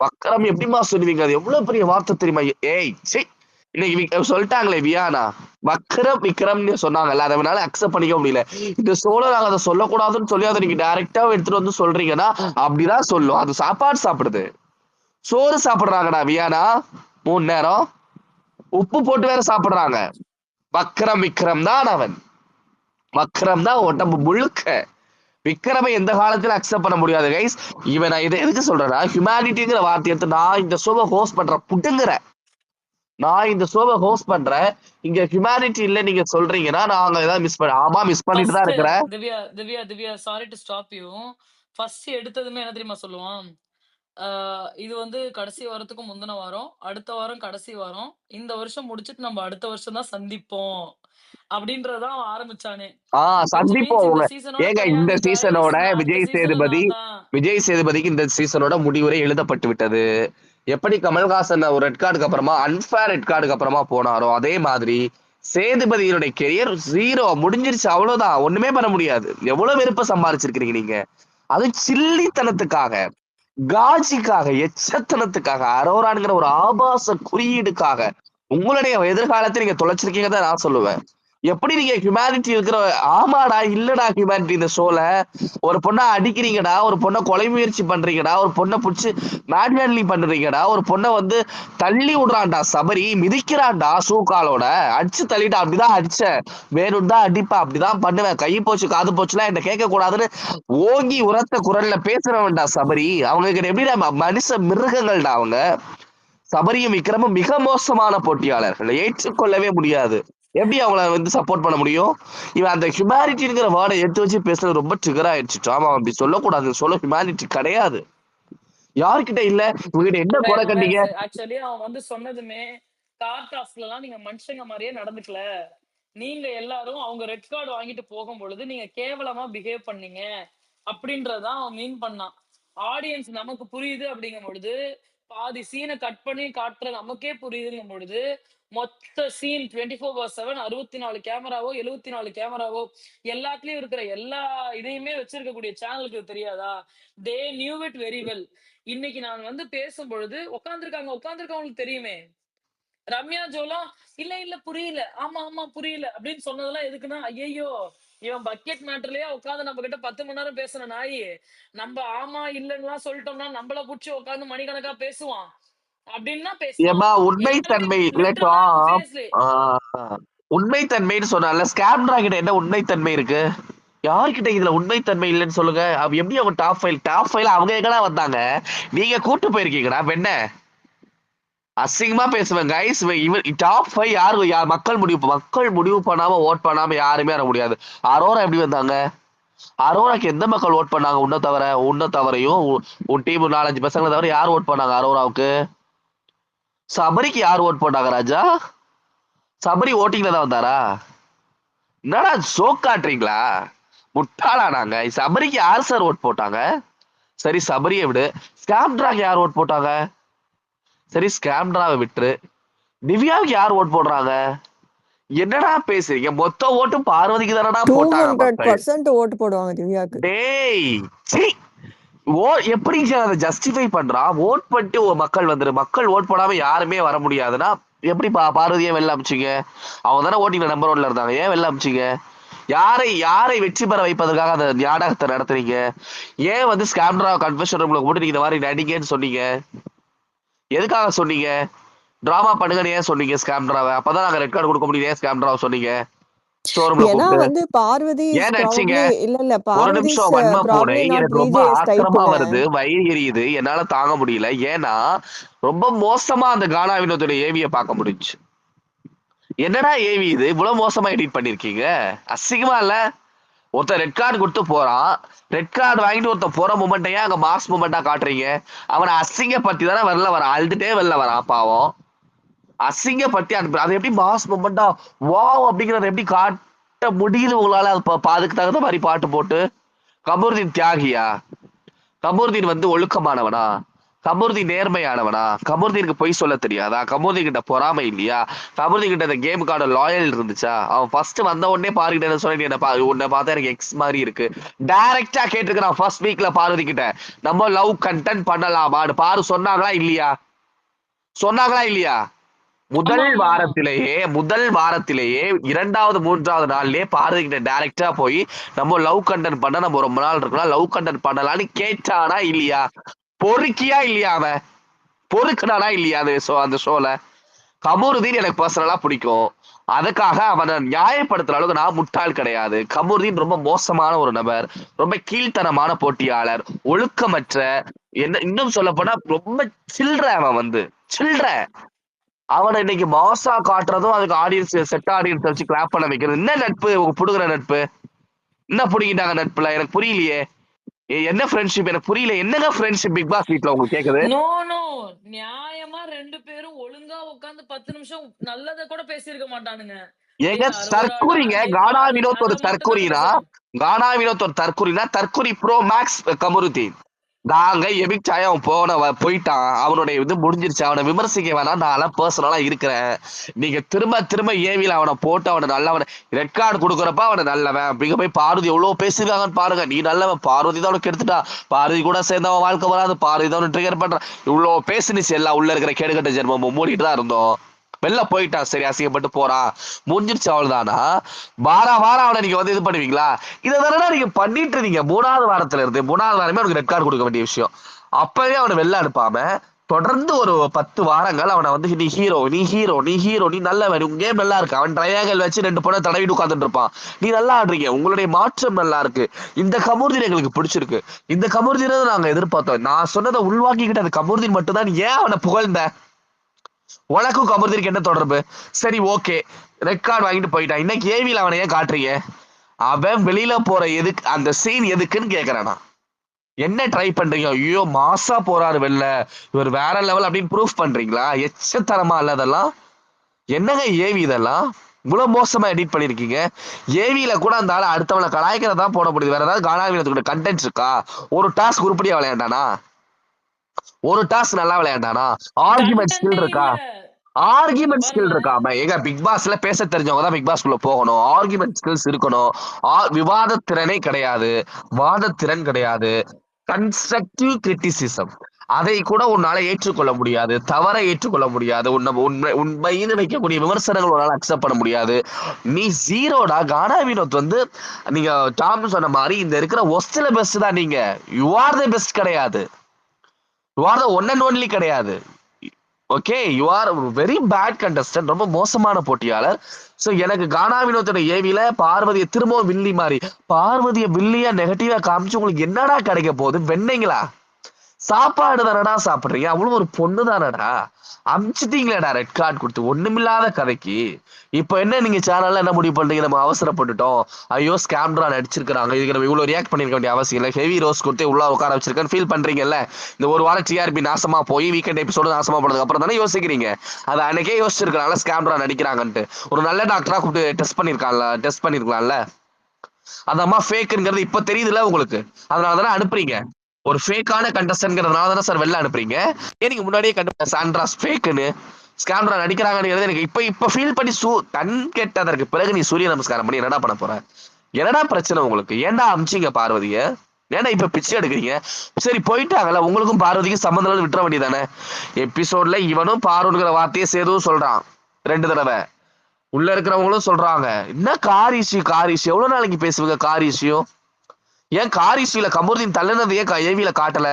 வக்கரம் எப்படிமா சொல்லுவீங்க? அது எவ்வளவு பெரிய வார்த்தை தெரியுமா? ஏய் சி இன்னைக்கு சொல்லிட்டாங்களே வியானா வக்ரம் விக்ரம்னு சொன்னாங்கல்ல, அதை அவனால அக்செப்ட் பண்ணிக்க முடியல. இந்த சோழ நாங்க அதை சொல்லக்கூடாதுன்னு சொல்லி அதை நீங்க டைரக்டா எடுத்துட்டு வந்து சொல்றீங்கன்னா அப்படிதான் சொல்லும். அது சாப்பாடு சாப்பிடுது, சோறு சாப்பிடுறாங்கடா வியானா. 3 நேரம் உப்பு போட்டு வேற சாப்பிடுறாங்க. வக்ரம் விக்ரம் தான் அவன். வக்ரம் தான் உடம்பு முழுக்க. விக்ரமை எந்த காலத்துல அக்செப்ட் பண்ண முடியாது கைஸ். இவன் நான் இதை எதுக்கு சொல்றேன்னா, ஹியூமானிட்டிங்கிற வார்த்தை எடுத்து நான் இந்த ஷோவை ஹோஸ்ட் பண்ற புட்டுங்கிற, நான் இந்த ஷோவை ஹோஸ்ட் பண்றேன். இங்க ஹியூமானிட்டி இல்ல நீங்க சொல்றீங்கன்னா நாங்க ஏதாவது மிஸ் பண்ண. ஆமா மிஸ் பண்ணிட்டு தான் ஃபர்ஸ்ட் இருக்கிறேன். Divya Divya Divya sorry to stop you. First எடுத்ததுமே என்ன தெரியுமா சொல்லுவான்? இது வந்து கடைசி வாரத்துக்கு முந்தின வாரம், அடுத்த வாரம் கடைசி வாரம், இந்த வருஷம் முடிச்சுட்டு நம்ம அடுத்த வருஷம் தான் சந்திப்போம் அப்படின்றதான் அவன் ஆரம்பிச்சானே. which means சந்திப்போம் இந்த உங்க. சீசனோட ஏங்க இந்த கிடையாது கைஸ், சீசனோட நான் அடுத்த விஜய் சீசன்ல சேதுபதி, நான் தான். விஜய் சேதுபதிக்கு இந்த சீசனோட முடிவுரை எழுதப்பட்டு விட்டது. எப்படி கமல்ஹாசன் ஒரு ரெட் கார்டுக்கு அப்புறமா அன்ஃபேர் ரெட் கார்டுக்கு அப்புறமா போனாரோ அதே மாதிரி சேதுபதியினுடைய கெரியர் ஜீரோ முடிஞ்சிருச்சு. அவ்வளவுதான், ஒண்ணுமே பண்ண முடியாது. எவ்வளவு வெறுப்ப சம்பாதிச்சிருக்கீங்க நீங்க. அது சில்லித்தனத்துக்காக, காஜிக்காக, எச்சத்தனத்துக்காக, அரோரான்ங்கிற ஒரு ஆபாச குறியீடுக்காக உங்களுடைய எதிர்காலத்தை நீங்க தொலைச்சிருக்கீங்க தான் நான் சொல்லுவேன். எப்படி நீங்க ஹியூமானிட்டி இருக்கிற? ஆமாடா இல்லடா ஹியூமானிட்டி இந்த ஷோல. ஒரு பொண்ணை அடிக்கிறீங்கடா, ஒரு பொண்ணை கொலை முயற்சி பண்றீங்கடா, ஒரு பொண்ணை பிடிச்சி மேன்ஹேண்ட்லிங் பண்றீங்கடா, ஒரு பொண்ணை வந்து தள்ளி விடுறான்டா சபரி, மிதிக்கிறான்டா ஷூக்காலோட, அடிச்சு தள்ளிட்டு அப்படிதான் அடிச்சேன், வேணும் தான் அடிப்பேன், அப்படிதான் பண்ணுவேன், கை போச்சு காது போச்சுலாம் என்ன கேட்க கூடாதுன்னு ஓங்கி உரத்த குரல்ல பேசுறவன்டா சபரி. அவங்க கிட்ட எப்படிடா மனுஷ மிருகங்கள்டா அவங்க. சபரியும் விக்ரமும் மிக மோசமான போட்டியாளர்கள், ஏற்றுக்கொள்ளவே முடியாது. எப்படி அவங்கள வந்து சப்போர்ட் பண்ண முடியும்? இவன் அந்த ஹியூமானிட்டிங்கிற வேர்டை எடுத்து வச்சு பேசுறது ரொம்ப ட்ரிகர் ஆயிடுச்சு. ஆமா அப்படி சொல்லக்கூடாது, சொல்ல ஹியூமானிட்டி கிடையாது. யாருக்கிட்ட இல்ல? உங்ககிட்ட என்ன குறை கண்டீங்க? ஆக்சுவலி அவன் வந்து சொன்னதுமே கார் டாஸ்க்லாம் நீங்க மனுஷங்க மாதிரியே நடந்துக்கல. நீங்க எல்லாரும் அவங்க ரெட் கார்டு வாங்கிட்டு போகும் பொழுது நீங்க கேவலமா பிஹேவ் பண்ணீங்க அப்படின்றதான் அவன் மீன் பண்ணான். ஆடியன்ஸ் நமக்கு புரியுது அப்படிங்கும் பொழுது, பாதி சீனை கட் பண்ணி காட்டுற நமக்கே புரியுதுங்கும் பொழுது, மொத்த சீன் 24/7 64 கேமராவோ 74 கேமராவோ எல்லாத்துலயும் இருக்கிற எல்லா இதையுமே வச்சிருக்கக்கூடிய சேனலுக்கு தெரியாதா? They knew it very well. இன்னைக்கு நான் வந்து பேசும் பொழுது உட்கார்ந்துருக்கவங்களுக்கு தெரியுமே. ரம்யா ஜோலாம் இல்ல இல்ல புரியல, ஆமா ஆமா புரியல அப்படின்னு சொன்னதெல்லாம் எதுக்குன்னா, ஐயையோ இவன் பக்கெட் மேட்டர்லயே உட்காந்து நம்ம கிட்ட 10 மணி நேரம் பேசுன நாயி, நம்ம ஆமா இல்லன்னுலாம் சொல்லிட்டோம்னா நம்மள புடிச்சு உட்காந்து மணிக்கணக்கா பேசுவான் அப்படின்னு பேசினான். ஏமா உண்மைத்தன்மை லிட்டரலா இல்லட்டும். ஃபேஸ்ல உண்மைத்தன்மைன்னு சொன்னால ஸ்கேம்ரா கிட்ட என்ன உண்மைத்தன்மை இருக்கு? யார்கிட்ட இதுல உண்மைத்தன்மை இல்லைன்னு சொல்லுங்க. அவ எப்படி அவங்க டாப் ஃபைல் அவங்க எங்கடா வந்தாங்க? நீங்க கூட்டு போயிருக்கீங்கடா என்ன? அசிங்கமா பேசுவேன் கைஸ். இவன் டாப் 5 யார் மக்கள் முடிவு பண்ணாம ஓட் பண்ணாம யாருமே வர முடியாது. அரோரா எப்படி வந்தாங்க? அரோராக்கு எந்த மக்கள் ஓட் பண்ணாங்க? உன்ன தவறையும் உன் டீம் 4-5 பசங்களை தவிர யார் ஓட் பண்ணாங்க அரோராவுக்கு? சபரிக்கு யார் ஓட் பண்ணாங்க ராஜா? சபரி ஓட்டிங்ல தான் வந்தாரா? என்னடா ஷோ காட்டுறீங்களா? முட்டாளானாங்க. சபரிக்கு யார் சார் ஓட் போட்டாங்க? சரி சபரியை விடு. ஸ்கேம்ட்ராக்கு யார் ஓட் போட்டாங்க? சரி ஸ்கேம்ட்ராவை விட்டுரு. திவ்யாவுக்கு யார் ஓட் போடுறாங்க? என்னடா பேசுறீங்க? மொத்த ஓட்டும் பார்வதிக்கு தானடா போட்டாங்க மக்கள். 200% ஓட்டு போடுவாங்க திவ்யாக்கு. டேய் சீ. எப்படி அதை ஜஸ்டிஃபை பண்றான்? ஓட் பண்ணிட்டு மக்கள் வந்துரு. மக்கள் ஓட் போடாம யாருமே வர முடியாதுன்னா எப்படி பார்வதியை வெளில அமிச்சிங்க? அவங்க தானே ஓட்டிங் நம்பர் 1ல இருந்தாங்க. ஏன் வெளில அமிச்சிங்க? யாரை வெற்றி பெற வைப்பதற்காக அந்த நாடகத்தை நடத்துறீங்க? ஏன் வந்து ஸ்கேம்ட்ரா கன்ஃபெஷன் ரூம்ல போட்டு நீங்க இந்த மாதிரி நடிங்கன்னு சொன்னீங்க? எதுக்காக சொன்னீங்க? டிராமா பண்ணுங்கன்னு ஏன் சொன்னீங்க ஸ்கேம்ட்ராவை? அப்பதான் நாங்க ரெட் கார்டு கொடுக்க முடியும். ஏன் ஸ்கேம்ட்ராவை சொன்னீங்க? ஏன்னா வந்து பார்வதி ஏன் நடிச்சீங்க? இல்ல ஒரு பார்வதி நிமிஷம் வன்ம பூனை. ப்ராபப்லி நாட் எனக்கு ரொம்ப விஜேஎஸ் ஆத்திரமா டைப்ங்க. வருது, வயிறு எரியுது, என்னால தாங்க முடியல. ஏன்னா ரொம்ப மோசமா அந்த கானா வினோத்தோட ஏவிய பார்க்க முடிஞ்சு. என்னடா ஏவி இது இவ்வளவு மோசமா எடிட் பண்ணிருக்கீங்க? அசிங்கமா இல்ல? ஒருத்தர் ரெட் கார்டு கொடுத்து போறான். ரெட் கார்டு வாங்கிட்டு ஒருத்தர் போற மூமெண்ட்டையே அங்க மாஸ் மூமெண்டா காட்டுறீங்க. அவனை அசிங்கப்படுத்தி தானே வெளில வரான். அழுதுட்டே வெளில வரான் பாவம். அசிங்கப்படுத்தி அனுப்பு. அது எப்படி மாஸ் மூமெண்டா வாவ் அப்படிங்கறத எப்படி காட்ட முடியுது உங்களால? அதுக்கு தகுந்த மாதிரி பாட்டு போட்டு. கமருதீன் தியாகியா? கமருதீன் வந்து ஒழுக்கமானவனா? கமருதீன் நேர்மையானவனா? கமருதீனுக்கு பொய் சொல்ல தெரியாதா? கமருதீன் கிட்ட பொறாமை இல்லையா? கமருதீன் கிட்ட இந்த கேமுக்கான லாயல் இருந்துச்சா? அவன் ஃபர்ஸ்ட் வந்த உடனே பாருகிட்ட சொல்லி உன்னை பார்த்தா எனக்கு எக்ஸ் மாதிரி இருக்கு. டைரக்டா கேட்டிருக்கிறான் ஃபர்ஸ்ட் வீக்ல பார்வதி கிட்ட. நம்ம லவ் கண்டென்ட் பண்ணலாமான்னு பாரு. சொன்னாங்களா இல்லையா? சொன்னாங்களா இல்லையா? முதல் வாரத்திலேயே 2வது 3வது நாள்லயே பார்வதி கிட்ட டைரக்டா போய் நம்ம லவ் கண்டென்ட் பண்ண நம்ம ரொம்ப நாள் இருக்கலாம், லவ் கண்டென்ட் பண்ணலான்னு கேட்டானா இல்லையா? பொறுக்கியா இல்லையா? அவன் பொறுக்குனானா இல்லையா? அந்த ஷோல கமருதீன் எனக்கு பர்சனலா பிடிக்கும். அதுக்காக அவனை நியாயப்படுத்துற அளவுக்கு நான் முட்டாள் கிடையாது. கமருதீன் ரொம்ப மோசமான ஒரு நபர், ரொம்ப கீழ்த்தனமான போட்டியாளர், ஒழுக்கமற்ற, என்ன இன்னும் சொல்ல போனா ரொம்ப சில்ற. அவன் வந்து சில்ற. அவனை இன்னைக்கு மாசா காட்டுறதும் அதுக்கு ஆடியன்ஸ் செட் ஆடியன்ஸ் வச்சு கிளாப் பண்ண வைக்கிறது என்ன நட்பு? புடுங்குற நட்பு என்ன புடிங்கிட்டாங்க நட்புல? எனக்கு புரியலையே. என்ன ஃப்ரெண்ட்ஷிப்? எனக்கு புரியல. என்னங்க ஃப்ரெண்ட்ஷிப் பிக் பாஸ் வீட்ல உங்களுக்கு கேக்குது? நோ நோ நியாயமா 2 பேரும் ஒழுங்கா உட்கார்ந்து 10 நிமிஷம் நல்லத கூட பேசியிருக்க மாட்டானுங்க. ஏங்க டேய் தற்குறிங்க. டேய் கானா பார்வதி வினோத் ஒரு அத மட்டும் தாங்க தற்குறினா? கானா வினோத் ஒரு தற்குறினா? தற்குறி ப்ரோ மேக்ஸ் கமருதீன். நாங்க எவிக்ட் ஆகி அவன் போயிட்டான். அவனுடைய இது முடிஞ்சிருச்சு. அவனை விமர்சிக்க வேணாம். நான் பர்சனலா இருக்கிறேன். நீங்க திரும்ப ஏவில அவனை போட்டு அவனை நல்லவன் ரெட் கார்டு கொடுக்குறப்ப அவனை நல்லவன் அப்படிங்க போய் பார்வதி எவ்வளவு பேசிருக்காங்கன்னு பாருங்க. நீ நல்லவன், பார்வதி தான் அவனுக்கு எடுத்துட்டா, பார்வதி கூட சேர்ந்து அவன் வாழ்க்கை வராது, பார்வதி தான் ட்ரிகர் பண்றான், இவ்வளவு பேசுனுச்சு. எல்லாம் உள்ள இருக்கிற கேடுகட்ட ஜென்மம் மூடிட்டு தான் இருந்தோம். வெளில போயிட்டான். சரி அசிங்கப்பட்டு போறான், முடிஞ்சிருச்சு, அவ்வளவுதானா? வாரம் அவனை நீங்க வந்து இது பண்ணுவீங்களா? இதை தானே நீங்க பண்ணிட்டு இருந்தீங்க 3வது வாரத்துல இருந்து. 3வது வாரமே அவனுக்கு ரெட் கார்டு கொடுக்க வேண்டிய விஷயம். அப்பவே அவனை வெளில அனுப்பாம தொடர்ந்து ஒரு 10 வாரங்கள் அவனை வந்து நீ ஹீரோ, நீ நல்லவன், உங்க கேம் நல்லா இருக்கு. அவன் ட்ரையாங்கல் வச்சு 2 பொண்ணை தடவிட்டு உட்காந்துட்டு இருப்பான். நீ நல்லா ஆடுறீங்க, உங்களுடைய மாற்றம் நல்லா இருக்கு, இந்த கமருதீன் எங்களுக்கு பிடிச்சிருக்கு, இந்த கமருதீனை நாங்க எதிர்பார்த்தோம். நான் சொன்னதை உள்வாக்கிக்கிட்ட அந்த கமருதீன் மட்டும் தான். ஏன் அவனை புகழ்ந்த? உனக்கும் கமருதீனுக்கு என்ன தொடர்பு? சரி ஓகே, ரெட் கார்டு வாங்கிட்டு போயிட்டான். இன்னைக்கு ஏவில அவனை ஏன் காட்டுறீங்க? அவன் வெளியில போற எதுக்கு? அந்த சீன் எதுக்குன்னு கேக்குறானா? என்ன ட்ரை பண்றீங்க? ஐயோ மாசா போறாரு வெளில, இவர் வேற லெவல் அப்படின்னு ப்ரூஃப் பண்றீங்களா? எச்சத்தனமா இல்ல அதெல்லாம்? என்னங்க ஏவி இதெல்லாம் இவ்வளவு மோசமா எடிட் பண்ணிருக்கீங்க? ஏவில கூட அந்த ஆளை அடுத்தவனை கலாய்க்கிறதா போட முடியுது. வேற ஏதாவது கானாவினத்துக்கு கண்டென்ட் இருக்கா? ஒரு டாஸ்க் உருப்படியா விளையாண்டானா? ஒரு டாஸ்க் நல்லா விளையாண்டானா? ஆர்குமெண்ட் ஸ்கில் இருக்கா? ஆர்குமெண்ட் ஸ்கில் இருக்காம எங்க பிக் பாஸ்ல பேச தெரிஞ்சவங்க தான் பிக் பாஸ்குள்ள போகணும். ஆர்குமெண்ட் ஸ்கில்ஸ் இருக்கணும். விவாத திறனே கிடையாது, வாதத்திறன் கிடையாது, கன்ஸ்ட்ரக்டிவ் கிரிட்டிசிசம் அதை கூட உன்னால ஏற்றுக்கொள்ள முடியாது, தவறை ஏற்றுக்கொள்ள முடியாது, உண்மைன்னு வைக்கக்கூடிய விமர்சனங்கள் உன்னால அக்செப்ட் பண்ண முடியாது. நீ ஜீரோடா. கானா வினோத் வந்து நீங்க டாம் சொன்ன மாதிரி இந்த இருக்கிற ஒஸ்ட்ல பெஸ்ட் தான். நீங்க யூ ஆர் த பெஸ்ட் கிடையாது, you are the one and only கிடையாது. Okay, you are very bad contestant, ரொம்ப மோசமான போட்டியாளர். சோ எனக்கு கானா வினோத்தோட ஏவில பார்வதியை திரும்பவும் வில்லி மாதிரி, பார்வதியை வில்லியா நெகட்டிவா காமிச்சு உங்களுக்கு என்னடா கிடைக்க போகுது? வெண்ணீங்களா? சாப்பாடு தானடா சாப்பிடுறீங்க, அவ்வளவு ஒரு பொண்ணு தானடா, அமிச்சிட்டீங்களேடா ரெட் கார்டு கொடுத்து ஒண்ணுமில்லாத கதைக்கு. இப்ப என்ன நீங்க சேனல்ல என்ன முடிவு பண்றீங்க? நம்ம அவசரப்பட்டுட்டோம், ஐயோ ஸ்கேம்ட்ரா நடிச்சிருக்காங்க, இதுக்கு நம்ம இவ்வளவு ரியாக்ட் பண்ணிருக்க வேண்டிய அவசியம் இல்லை, ஹெவி ரோஸ் கொடுத்து உள்ள உட்கார வச்சிருக்கேன்னு ஃபீல் பண்றீங்கல்ல? இந்த ஒரு வாரம் டிஆர்பி நாசமா போய் வீக்கெண்ட் எபிசோடு நாசமா போனதுக்கு அப்புறம் தானே யோசிக்கிறீங்க. அதை அன்னைக்கே யோசிச்சிருக்கனால ஸ்கேம்ட்ரா நடிக்கிறாங்கன்ட்டு ஒரு நல்ல டாக்டரா கூப்பிட்டு டெஸ்ட் பண்ணிருக்கலாம்ல. அந்த அம்மா ஃபேக்குங்கிறது இப்ப தெரியுதுல்ல உங்களுக்கு, அதனால தானே அனுப்புறீங்க. ஒரு ஃபேக்கான கண்டஸ்டன்ட்ங்கிறதுனால தானே சார் வெளில அனுப்புறீங்க. ஏன் நீங்க முன்னாடியே சாண்ட்ரா ஃபேக்குன்னு ஸ்கேம்ரா நடிக்கிறாங்கன்னு எனக்கு இப்ப இப்ப ஃபீல் பண்ணி கண் கெட்டதற்கு பிறகு நீ சூரிய நமஸ்காரம் பண்ணி என்னடா பண்ண போற? என்னடா பிரச்சனை உங்களுக்கு? ஏன்டா அமிச்சிங்க பார்வதிய? ஏன்னா இப்ப பிச்சை எடுக்கிறீங்க? சரி போயிட்டாங்கல்ல, உங்களுக்கும் பார்வதிக்கும் சம்பந்தம் விட்டுற வேண்டியதானே. எபிசோட்ல இவனும் பார்வனுங்கிற வார்த்தையை சேதுவும் சொல்றான் 2 தடவை. உள்ள இருக்கிறவங்களும் சொல்றாங்க, என்ன கார் இஷ்யூ கார் இஷ்யூ, எவ்வளவு நாளைக்கு பேசுவீங்க கார் இஷ்யூ? ஏன் கார் இஷ்யூல கமருதீன் தள்ளுனது ஏன் ஏவில காட்டல?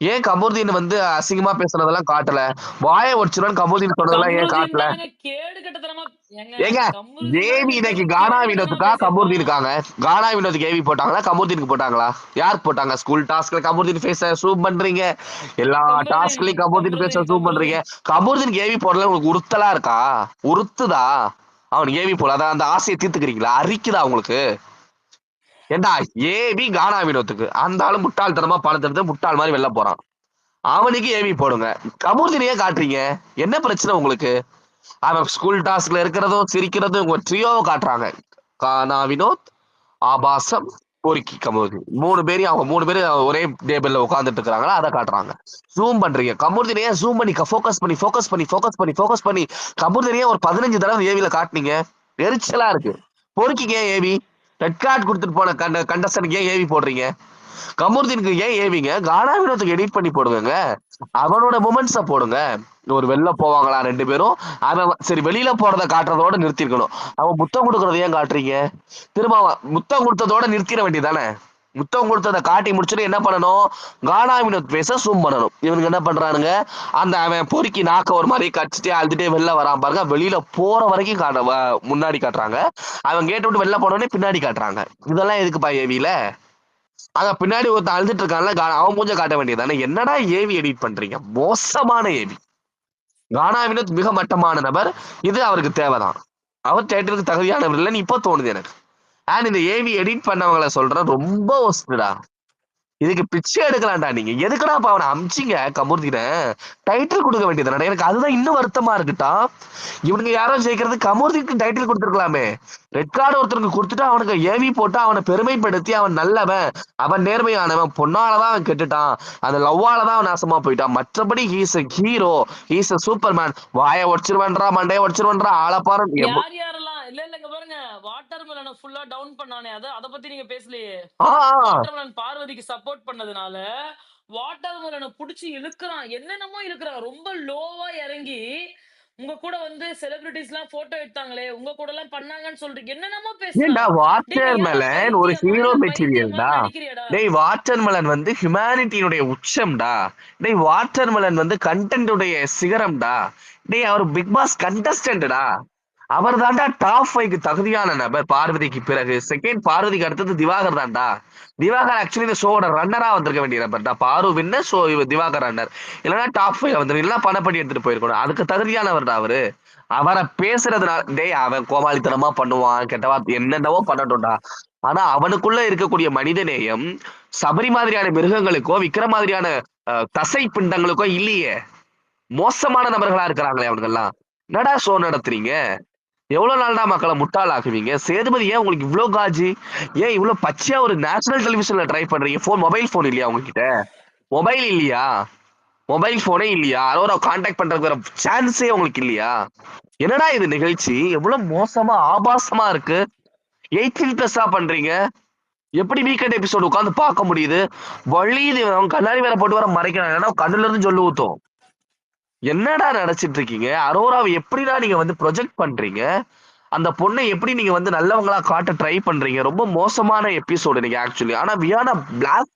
ஏன் கமருதீன் வந்து அசிங்கமா பேசுனதெல்லாம் காட்டல? வாயை ஒடிச்சிருவன் கமருதீன் சொன்னதெல்லாம் ஏன் கம்ருதீன் காட்டல? தாங்க கேடு கட்டத்தனமா ஏங்க ஏங்க கம்ருதீன் ஏவி தாங்க இன்னைக்கு போட்டு கானா கேடு கட்டத்தனமா வினோத்துக்கா கமருதீன் பேசியிருப்பான். இருக்காங்க? கானா வினோத்துக்கு ஏவி போட்டாங்களா கமருதீனுக்கு போட்டாங்களா? யார் போட்டாங்க? ஸ்கூல் டாஸ்க்ல கமருதீன் ஃபேஸ ஜூம் பண்றீங்க, எல்லா டாஸ்க்லயும் கமருதீன் ஃபேஸ ஜூம் பண்றீங்க. கமருதீனுக்கு ஏவி போடல உங்களுக்கு உறுத்தலா இருக்கா? உறுத்துதா? அவனுக்கு ஏவி போல அதான் அந்த ஆசையை தீர்த்துக்கிறீங்களா? அரிக்குதா உங்களுக்கு? ஏண்டா ஏவி கானா வினோத்துக்கு அந்த ஆளு முட்டாள்தனமா பணத்தை எடுத்து முட்டாள் மாதிரி வெளில போறான், அவனுக்கு ஏவி போடுங்க. கமருதீனையே காட்டுறீங்க, என்ன பிரச்சனை உங்களுக்கு? அவன் ஸ்கூல் டாஸ்க்ல இருக்கிறதும் சிரிக்கிறதும் உங்க ட்ரியோவை காட்டுறாங்க. கானா வினோத், ஆபாசம், பொறுக்கி கமருதீன் 3 பேரையும் அவங்க 3 பேரும் ஒரே டேபிள்ல உட்காந்துட்டு இருக்காங்களா அதை காட்டுறாங்க. ஜூம் பண்றீங்க கமருதீனையே ஜூம் பண்ணி ஃபோக்கஸ் பண்ணி கமருதீனையே ஒரு 15 தடவை ஏவில காட்டுனீங்க. எரிச்சலா இருக்கு. பொறுக்கிக்கு ஏன் ஏவி? ரெட் கார்டு கொடுத்துட்டு போன கண்டஸ்டன்ட்க்கு ஏன் ஏவி போடுறீங்க? கமருதீனுக்கு ஏன் ஏவிங்க? கானா வினோத்துக்கு எடிட் பண்ணி போடுங்க, அவனோட மூமெண்ட்ஸ போடுங்க. ஒரு வெளில போவாங்களா 2 பேரும், அவன் சரி வெளியில போறத காட்டுறதோட நிறுத்திருக்கணும். அவன் முத்தம் கொடுக்கறத ஏன் காட்டுறீங்க? திரும்ப முத்தம் கொடுத்ததோட நிறுத்திட வேண்டியதானே. முத்தம் கொடுத்ததை காட்டி முடிச்சுட்டு என்ன பண்ணணும்? கானா வினோத் பேச ஜூம் பண்ணணும். இவனுக்கு என்ன பண்றானுங்க? அந்த அவன் பொறுக்கி நாக்க ஒரு மாதிரி கடிச்சிட்டே அழுதுட்டே வெளில வரான் பாருங்க, வெளியில போற வரைக்கும் முன்னாடி காட்டுறாங்க. அவன் கேட்டு விட்டு வெளில போனோடனே பின்னாடி காட்டுறாங்க. இதெல்லாம் எதுக்குப்பா ஏவில? அங்க பின்னாடி ஒருத்தன் அழுதுட்டு இருக்கான்ல, அவன் மூஞ்ச காட்ட வேண்டியதானே. என்னடா ஏவி எடிட் பண்றீங்க? மோசமான ஏவி. கானா வினோத் மிக மட்டமான நபர். இது அவருக்கு தேவைதான். அவர் டைட்டிலுக்கு தகுதியானவர் இல்லைன்னு இப்போ தோணுது எனக்கு. அண்ட் இந்த ஏவி எடிட் பண்ணவங்களை சொல்றேன், ரொம்ப ஒஸ்டுடா. இதுக்கு பிச்சை எடுக்கலாம்டா. நீங்க எதுக்குடா அப்ப அவனை அமிச்சிங்க கமருதீன? டைட்டில் கொடுக்க வேண்டியதுடா. எனக்கு அதுதான் இன்னும் வருத்தமா இருக்குட்டா. இவனுங்க யாரோ ஜெயிக்கிறது, கமருதீனுக்கு டைட்டில் கொடுத்துருக்கலாமே. ரெட் கார்டு ஒருத்தருக்கு கொடுத்துட்டு அவனுக்கு ஏவி போட்டு அவனை பெருமைப்படுத்தி அவன் நல்லவன், அவன் நேர்மையானவன், பொண்ணாலதான் அவன் கெட்டுட்டான், அந்த லவ்வாலதான் அவன் நாசமா போயிட்டான், மற்றபடி he's a hero, he's a Superman, வாயை ஒடிச்சிருவன்றா மண்டையை ஒடிச்சிருவன்றா ஆளப்பாரு. யார் யாரெல்லாம் இல்லங்க பாருங்க, வாட்டர் மெலனை ஃபுல்லா டவுன் பண்ணானே, அத பத்தி நீங்க பேசலையே. ஆஹ் வாட்டர் மெலன் பார்வதிக்கு சப்போர்ட் பண்ணதுனால வாட்டர் மெலனை புடிச்சு இழுக்கிறான், என்னென்னமோ இழுக்கிறான். ரொம்ப லோவா இறங்கி உங்க கூட வந்து செலிபிரிட்டிஸ் எல்லாம் போட்டோ எடுத்தாங்களே, உங்க கூட எல்லாம் பண்ணாங்கன்னு சொல்றீங்க, என்னென்னமோ ஏன்டா பேசுறான். டேய் நீ வாட்டர் என்னடா மெலன் ஒரு பைத்தியமா ஹீரோ இல்ல பைத்தியம் மெட்டீரியல்டா. மாதிரி நடிக்கிறியாடா? டேய் வாட்டர் மெலன் வந்து ஹியூமனிட்டியுடைய உச்சம்டா. டேய் வாட்டர் மெலன் வந்து கண்டென்ட்டுடைய சிகரம்டா. டேய் அவர் பிக் பாஸ் கண்டஸ்டன்டா. அவர் தான்டா டாப் 5க்கு தகுதியான நபர். பார்வதிக்கு பிறகு செகண்ட் பார்வதிக்கு அடுத்தது திவாகர் தான்டா. திவாகர் ஆக்சுவலி இந்த ஷோட ரன்னரா வந்திருக்க வேண்டிய நபர்டா. பாரு வின்ன ஷோ திவாகர் ரன்னர், இல்லைன்னா டாப் 5 வந்து இல்லைன்னா பணப்படி எடுத்துட்டு போயிருக்கணும். அதுக்கு தகுதியானவர்டா அவரு. அவரை பேசுறதுனால டேய் அவன் கோமாளித்தனமா பண்ணுவான், கெட்ட வார்த்தை என்னென்னவோ பண்ணட்டும்டா. ஆனா அவனுக்குள்ள இருக்கக்கூடிய மனிதநேயம் சபரி மாதிரியான மிருகங்களுக்கோ விக்கிர மாதிரியான தசை பிண்டங்களுக்கோ இல்லையே. மோசமான நபர்களா இருக்கிறாங்களே அவனுங்கெல்லாம். என்னடா ஷோ நடத்துறீங்க? எவ்வளவு நாள்டா மக்களை முட்டாளாக்குவீங்க? சேதுபதி ஏன் உங்களுக்கு இவ்வளவு காஜி? ஏன் இவ்வளவு பச்சையா ஒரு நேஷனல் டெலிவிஷன்ல ட்ரை பண்றீங்க? மொபைல் போன் இல்லையா உங்ககிட்ட? மொபைல் இல்லையா? மொபைல் போனே இல்லையா? யாரோட கான்டாக்ட் பண்றதுக்கு சான்ஸே உங்களுக்கு இல்லையா? என்னடா இது நிகழ்ச்சி? எவ்வளவு மோசமா ஆபாசமா இருக்கு. 18+ பண்றீங்க. எப்படி வீக்கெண்ட் எபிசோடு உட்காந்து பார்க்க முடியுது? வழியுது. அவன் கண்ணாடி வேற போட்டு வர மறைக்கிறான், ஏன்னா கண்ணுல இருந்து சொல்லு ஊத்தும். என்னடா நினைச்சிட்டு இருக்கீங்க? அரோராவை எப்படிடா நீங்க வந்து ப்ரொஜெக்ட் பண்றீங்க? அந்த பொண்ணை எப்படி நீங்க வந்து நல்லவங்களா காட்ட ட்ரை பண்றீங்க? ரொம்ப மோசமான எபிசோடு நீங்க ஆக்சுவலி. ஆனா வியானா பிளாக்,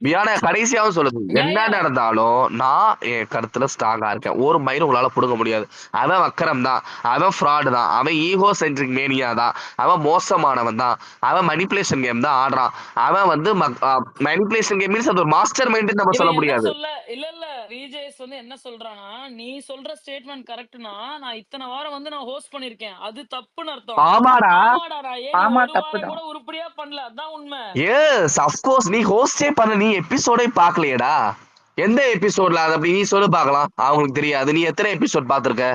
வியானா கடைசியாவும் சொல்லுது, ஏன் என்ன நடந்தாலும் நான் என் கருத்துல ஸ்ட்ராங்கா இருக்கேன், ஒரு மயிரும் உங்களால புடுங்க முடியாது. அவன் வக்கரம் தான், அவன் ஃப்ராடு தான், அவன் ஈகோ சென்ட்ரிக் மேனியா தான், அவன் மோசமானவன் தான், அவன் மணிப்புலேஷன் கேம் தான் ஆடுறான். அவன் வந்து மணிப்புலேஷன் கேம் மீன்ஸ் அது ஒரு மாஸ்டர் மைண்ட் நம்ம இவன் சொல்ல என்ன முடியாது. சொல்ல இல்ல விஜேஸ் வந்து என்ன சொல்றானா, நீ சொல்ற ஸ்டேட்மெண்ட் கரெக்ட்னா நான் இத்தனை வாரம் வந்து நான் ஹோஸ்ட் பண்ணிருக்கேன், அது தப்புன்னு அர்த்தம். ஆமாடா, ஆமாடா நான் ஏன் நீ ஆமா ஒரு வாரம் தப்புதான். கூட உருப்படியா பண்ணல, அதான் உண்மை. எஸ் அஃப்கோர்ஸ், நீ ஹோஸ்டே பண்ண, நீ எபிசோடே பார்க்கலையேடா. எந்த எபிசோட்ல அது அப்படி நீ சொல்லு பார்க்கலாம். அவங்களுக்கு தெரியாது. நீ எத்தனை எபிசோட் பார்த்திருக்க?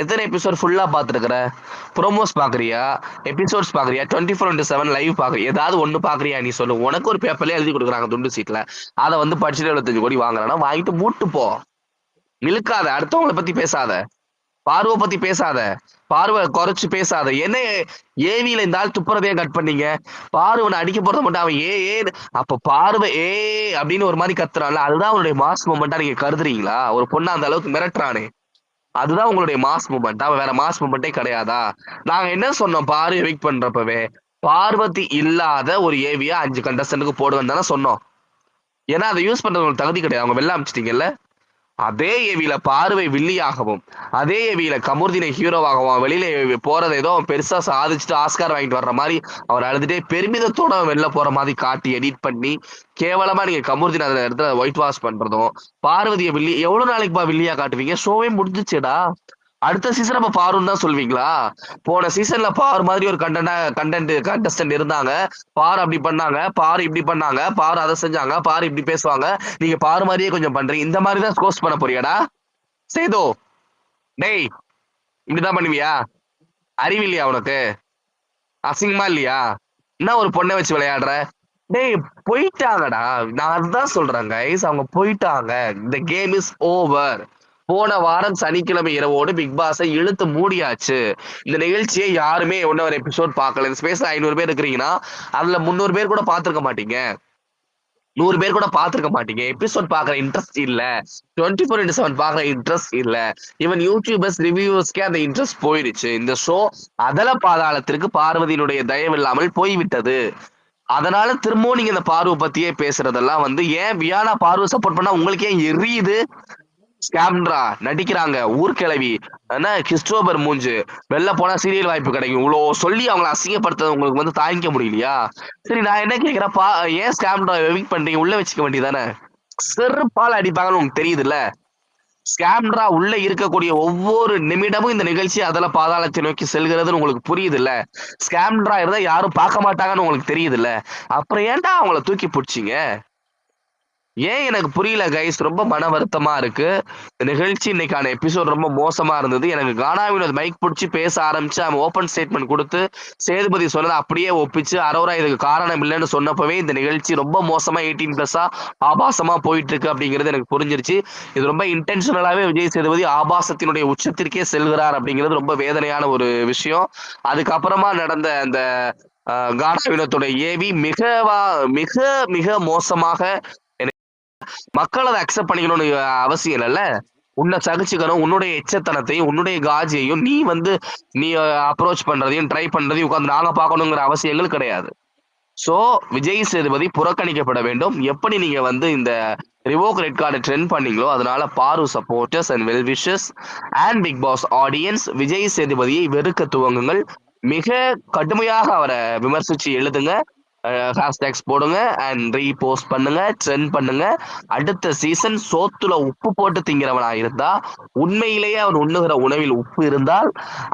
எத்தனை எபிசோட் ஃபுல்லா பாத்துருக்குற? ப்ரோமோஸ் பாக்குறியா? எபிசோட்ஸ் பாக்குறியா? 24/7 லைவ் பாக்குறியா? ஏதாவது ஒண்ணு பாக்குறியா நீ சொல்லு. உனக்கு ஒரு பேப்பர்லயே எழுதி கொடுக்குறாங்க துண்டு சீட்ல. அதை வந்து படிச்சுட்டு 75 கோடி வாங்குறானா வாங்கிட்டு மூட்டு போ. இழுக்காத, அடுத்தவங்களை பத்தி பேசாத, பார்வை பத்தி பேசாத, பார்வை குறைச்சு பேசாத. என்ன ஏவியில இந்த ஆள் துப்புறதையும் கட் பண்ணீங்க? பார்வனை அடிக்க போறத மட்டும் அவன் ஏ அப்ப பார்வை அப்படின்னு ஒரு மாதிரி கத்துறான்ல, அதுதான் அவனுடைய மாஸ் மூமெண்டா நீங்க கருதுறீங்களா? ஒரு பொண்ணு அந்த அளவுக்கு மிரட்டுறானே, அதுதான் உங்களுடைய மாஸ் மூமெண்ட். அவன் வேற மாஸ் மூமெண்டே கிடையாதா? நாங்க என்ன சொன்னோம் பாரு எவிக் பண்றப்பவே? பார்வதி இல்லாத ஒரு ஏவியா 5 கண்டஸ்டன்ட்டுக்கு போடுவேன் தானே சொன்னோம். ஏன்னா அதை யூஸ் பண்றது உங்களுக்கு தகுதி கிடையாது, அவங்க வெளில அமைச்சிட்டீங்கல்ல. அதே ஏவியில பார்வை வில்லியாகவும், அதே ஏவியில கமுர்தினை ஹீரோவாகவும் வெளியில போறது ஏதோ பெருசா சாதிச்சுட்டு ஆஸ்கார் வாங்கிட்டு வர்ற மாதிரி அவர் அழுதுட்டே பெருமிதத்தோட வெளில போற மாதிரி காட்டி எடிட் பண்ணி கேவலமா நீங்க கமுர்தினை அந்த இடத்துல ஒயிட் வாஷ் பண்றதும், பார்வதியை வில்லி எவ்வளவு நாளைக்குப்பா வில்லியா காட்டுவீங்க? ஷோவே முடிஞ்சிச்சேடா. அடுத்த சீசன் நம்ம பாருன்னு தான் சொல்வீங்களா? போன சீசன்ல பாரு மாதிரி ஒரு கண்டஸ்டன்ட் இருந்தாங்க. பாரு அப்படி பண்ணாங்க, பாரு இப்படி பண்ணாங்க, பாரு அதை செஞ்சாங்க, பாரு இப்படி பேசுவாங்க. நீங்க பாரு மாதிரியே கொஞ்சம் பண்றீங்க. இந்த மாதிரி தான் ஸ்கோர்ஸ் பண்ண போறியாடா சேதோ? டேய், இப்படிதான் பண்ணுவியா? அறிவில்லையா உனக்கு? அசிங்கமா இல்லையா? என்ன ஒரு பொண்ணை வச்சு விளையாடுற? டேய், போயிட்டாங்கடா. நான் அதுதான் சொல்றேன் கைஸ், அவங்க போயிட்டாங்க. இந்த கேம் இஸ் ஓவர். போன வாரம் சனிக்கிழமை இரவோடு பிக் பாஸை இழுத்து மூடியாச்சு. இந்த நிகழ்ச்சியை யாருமே ஒன்னு ஒரு எபிசோட் பார்க்கல. இந்த ஸ்பேஸ்ல 500 பேர் இருக்கிறீங்கன்னா அதுல 300 பேர் கூட பார்த்திருக்க மாட்டீங்க, 100 பேர் கூட பார்த்திருக்க மாட்டீங்க. எபிசோட் பார்க்குற இன்ட்ரெஸ்ட் இல்ல, 24/7 பார்க்குற இன்ட்ரெஸ்ட் இல்ல. ஈவன் யூடியூபர்ஸ் ரிவ்யூவர்ஸ்க்கே அந்த இன்ட்ரெஸ்ட் போயிடுச்சு. இந்த ஷோ அதல பாதாளத்திற்கு பார்வதியினுடைய தயவு இல்லாமல் போய்விட்டது. அதனால திரும்பவும் நீங்க இந்த பார்வை பத்தியே பேசுறதெல்லாம் வந்து, ஏன் வியானா பார்வை சப்போர்ட் பண்ணா உங்களுக்கு ஏன் எரியுது? ஸ்கேம்ரா நடிக்கிறாங்க, ஊர்கிழவி என்ன கிறிஸ்டோபர் மூஞ்சு, வெளில போனா சீரியல் வாய்ப்பு கிடைக்கும். இவ்வளவு சொல்லி அவங்களை அசிங்கப்படுத்த உங்களுக்கு வந்து தாங்கிக்க முடியலையா? சரி, நான் என்ன கேட்கிறேன், ஏன் ஸ்கேம்ரா எவிக் பண்றீங்க? உள்ள வச்சுக்க வேண்டியதானே? செருப்பால் அடிப்பாங்கன்னு உங்களுக்கு தெரியுதுல்ல. ஸ்கேம்ரா உள்ள இருக்கக்கூடிய ஒவ்வொரு நிமிடமும் இந்த நிகழ்ச்சி அதல பாதாளத்தை நோக்கி செல்கிறதுன்னு உங்களுக்கு புரியுது இல்ல. ஸ்கேம்ரா இருந்தா யாரும் பார்க்க மாட்டாங்கன்னு உங்களுக்கு தெரியுது இல்ல. அப்புறம் ஏன்டா அவங்கள தூக்கி பிடிச்சிங்க? ஏன் எனக்கு புரியல கைஸ். ரொம்ப மன வருத்தமா இருக்கு. இந்த நிகழ்ச்சி இன்னைக்கான எபிசோட் ரொம்ப மோசமா இருந்தது. எனக்கு கானா வினோத் மைக் பிடிச்சி பேச ஆரம்பிச்சு அவன் ஓப்பன் ஸ்டேட்மெண்ட் கொடுத்து சேதுபதி சொன்னதை அப்படியே ஒப்பிச்சு அரோரா இதுக்கு காரணம் இல்லைன்னு சொன்னப்பவே இந்த நிகழ்ச்சி ரொம்ப மோசமா 18+ ஆபாசமா போயிட்டு இருக்கு அப்படிங்கிறது எனக்கு புரிஞ்சிருச்சு. இது ரொம்ப இன்டென்ஷனலாவே விஜய் சேதுபதி ஆபாசத்தினுடைய உச்சத்திற்கே செல்கிறார் அப்படிங்கிறது ரொம்ப வேதனையான ஒரு விஷயம். அதுக்கப்புறமா நடந்த அந்த கானா வினோத்தோட ஏவி மிக மிக மோசமாக மக்கள் அதை அக்செப்ட் பண்ணிக்கணும்னு அவசியம் இல்லைல்ல. உன்னை சகிச்சுக்கணும். உன்னுடைய எச்சத்தனத்தையும் உன்னுடைய காஜையும் நீ அப்ரோச் பண்றதையும் ட்ரை பண்றதையும் உட்காந்து நாங்க பார்க்கணுங்கிற அவசியங்கள் கிடையாது. சோ விஜய் சேதுபதி புறக்கணிக்கப்பட வேண்டும். எப்படி நீங்க வந்து இந்த ரிவோக் ரெட் கார்டு ட்ரெண்ட் பண்ணீங்களோ, அதனால பாரு supporters and well wishes and Bigg Boss audience Vijay சேதுபதியை வெறுக்க துவங்குங்கள். மிக கடுமையாக அவரை விமர்சிச்சு எழுதுங்க, ஹேஷ்டேக்ஸ் போடுங்க அண்ட் ரீபோஸ்ட் பண்ணுங்க, ட்ரெண்ட் பண்ணுங்க. அடுத்த சீசன் சோத்துல உப்பு போட்டு திங்கிறவனா இருந்தா, உண்மையிலேயே அவன் உண்ணுகிற உணவில் உப்பு இருந்தால்,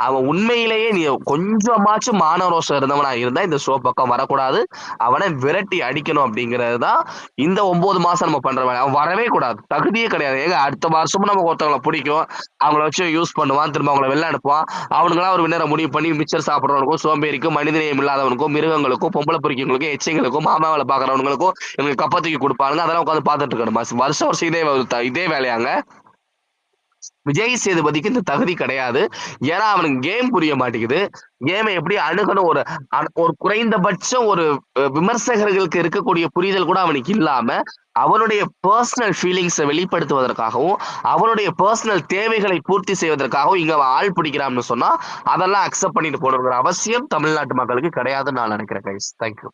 அவன் உண்மையிலேயே நீ கொஞ்சமாச்சும் மானரோஷம் இருந்தவனா இருந்தா இந்த ஷோ பக்கம் வரக்கூடாது. அவனை விரட்டி அடிக்கணும் அப்படிங்கிறது தான் இந்த 9 மாசம் நம்ம பண்ற வேலை. அவன் வரவே கூடாது, தகுதியே கிடையாது. ஏங்க அடுத்த வருஷமும் நமக்கு ஒருத்தவங்களை பிடிக்கும், அவங்கள வச்சு யூஸ் பண்ணுவான், திரும்ப அவங்களை வெளில அனுப்புவான். அவனுங்களாம் ஒரு வின்னரை முடிவு பண்ணி மிச்சர் சாப்பிட்றவனுக்கும், சோம்பேறிக்கும், மனிதநேயம் இல்லாதவனுக்கும், மிருகங்களுக்கும், பொம்பளை பொறிக்கவங்களுக்கும், எச்சைங்களுக்கும், மாமா வேலை பாக்குறவங்களுக்கும் இவங்க கப்பத்துக்கு கொடுப்பாங்க. அதெல்லாம் உட்காந்து பார்த்துட்டு இருக்கணுமா? வருஷம் வருஷம் இதே வேலையாங்க. விஜய் சேதுபதிக்கு இந்த தகுதி கிடையாது. ஏன்னா அவனுக்கு கேம் புரிய மாட்டேங்குது. கேமை எப்படி அணுகணும், ஒரு குறைந்தபட்சம் ஒரு விமர்சகர்களுக்கு இருக்கக்கூடிய புரிதல் கூட அவனுக்கு இல்லாம, அவனுடைய பர்சனல் ஃபீலிங்ஸை வெளிப்படுத்துவதற்காகவும் அவனுடைய பர்சனல் தேவைகளை பூர்த்தி செய்வதற்காகவும் இங்க அவன் ஆள் பிடிக்கிறான்னு சொன்னா அதெல்லாம் அக்செப்ட் பண்ணிட்டு போடுற அவசியம் தமிழ்நாட்டு மக்களுக்கு கிடையாதுன்னு நான் நினைக்கிறேன் கைஸ். தேங்க்யூ.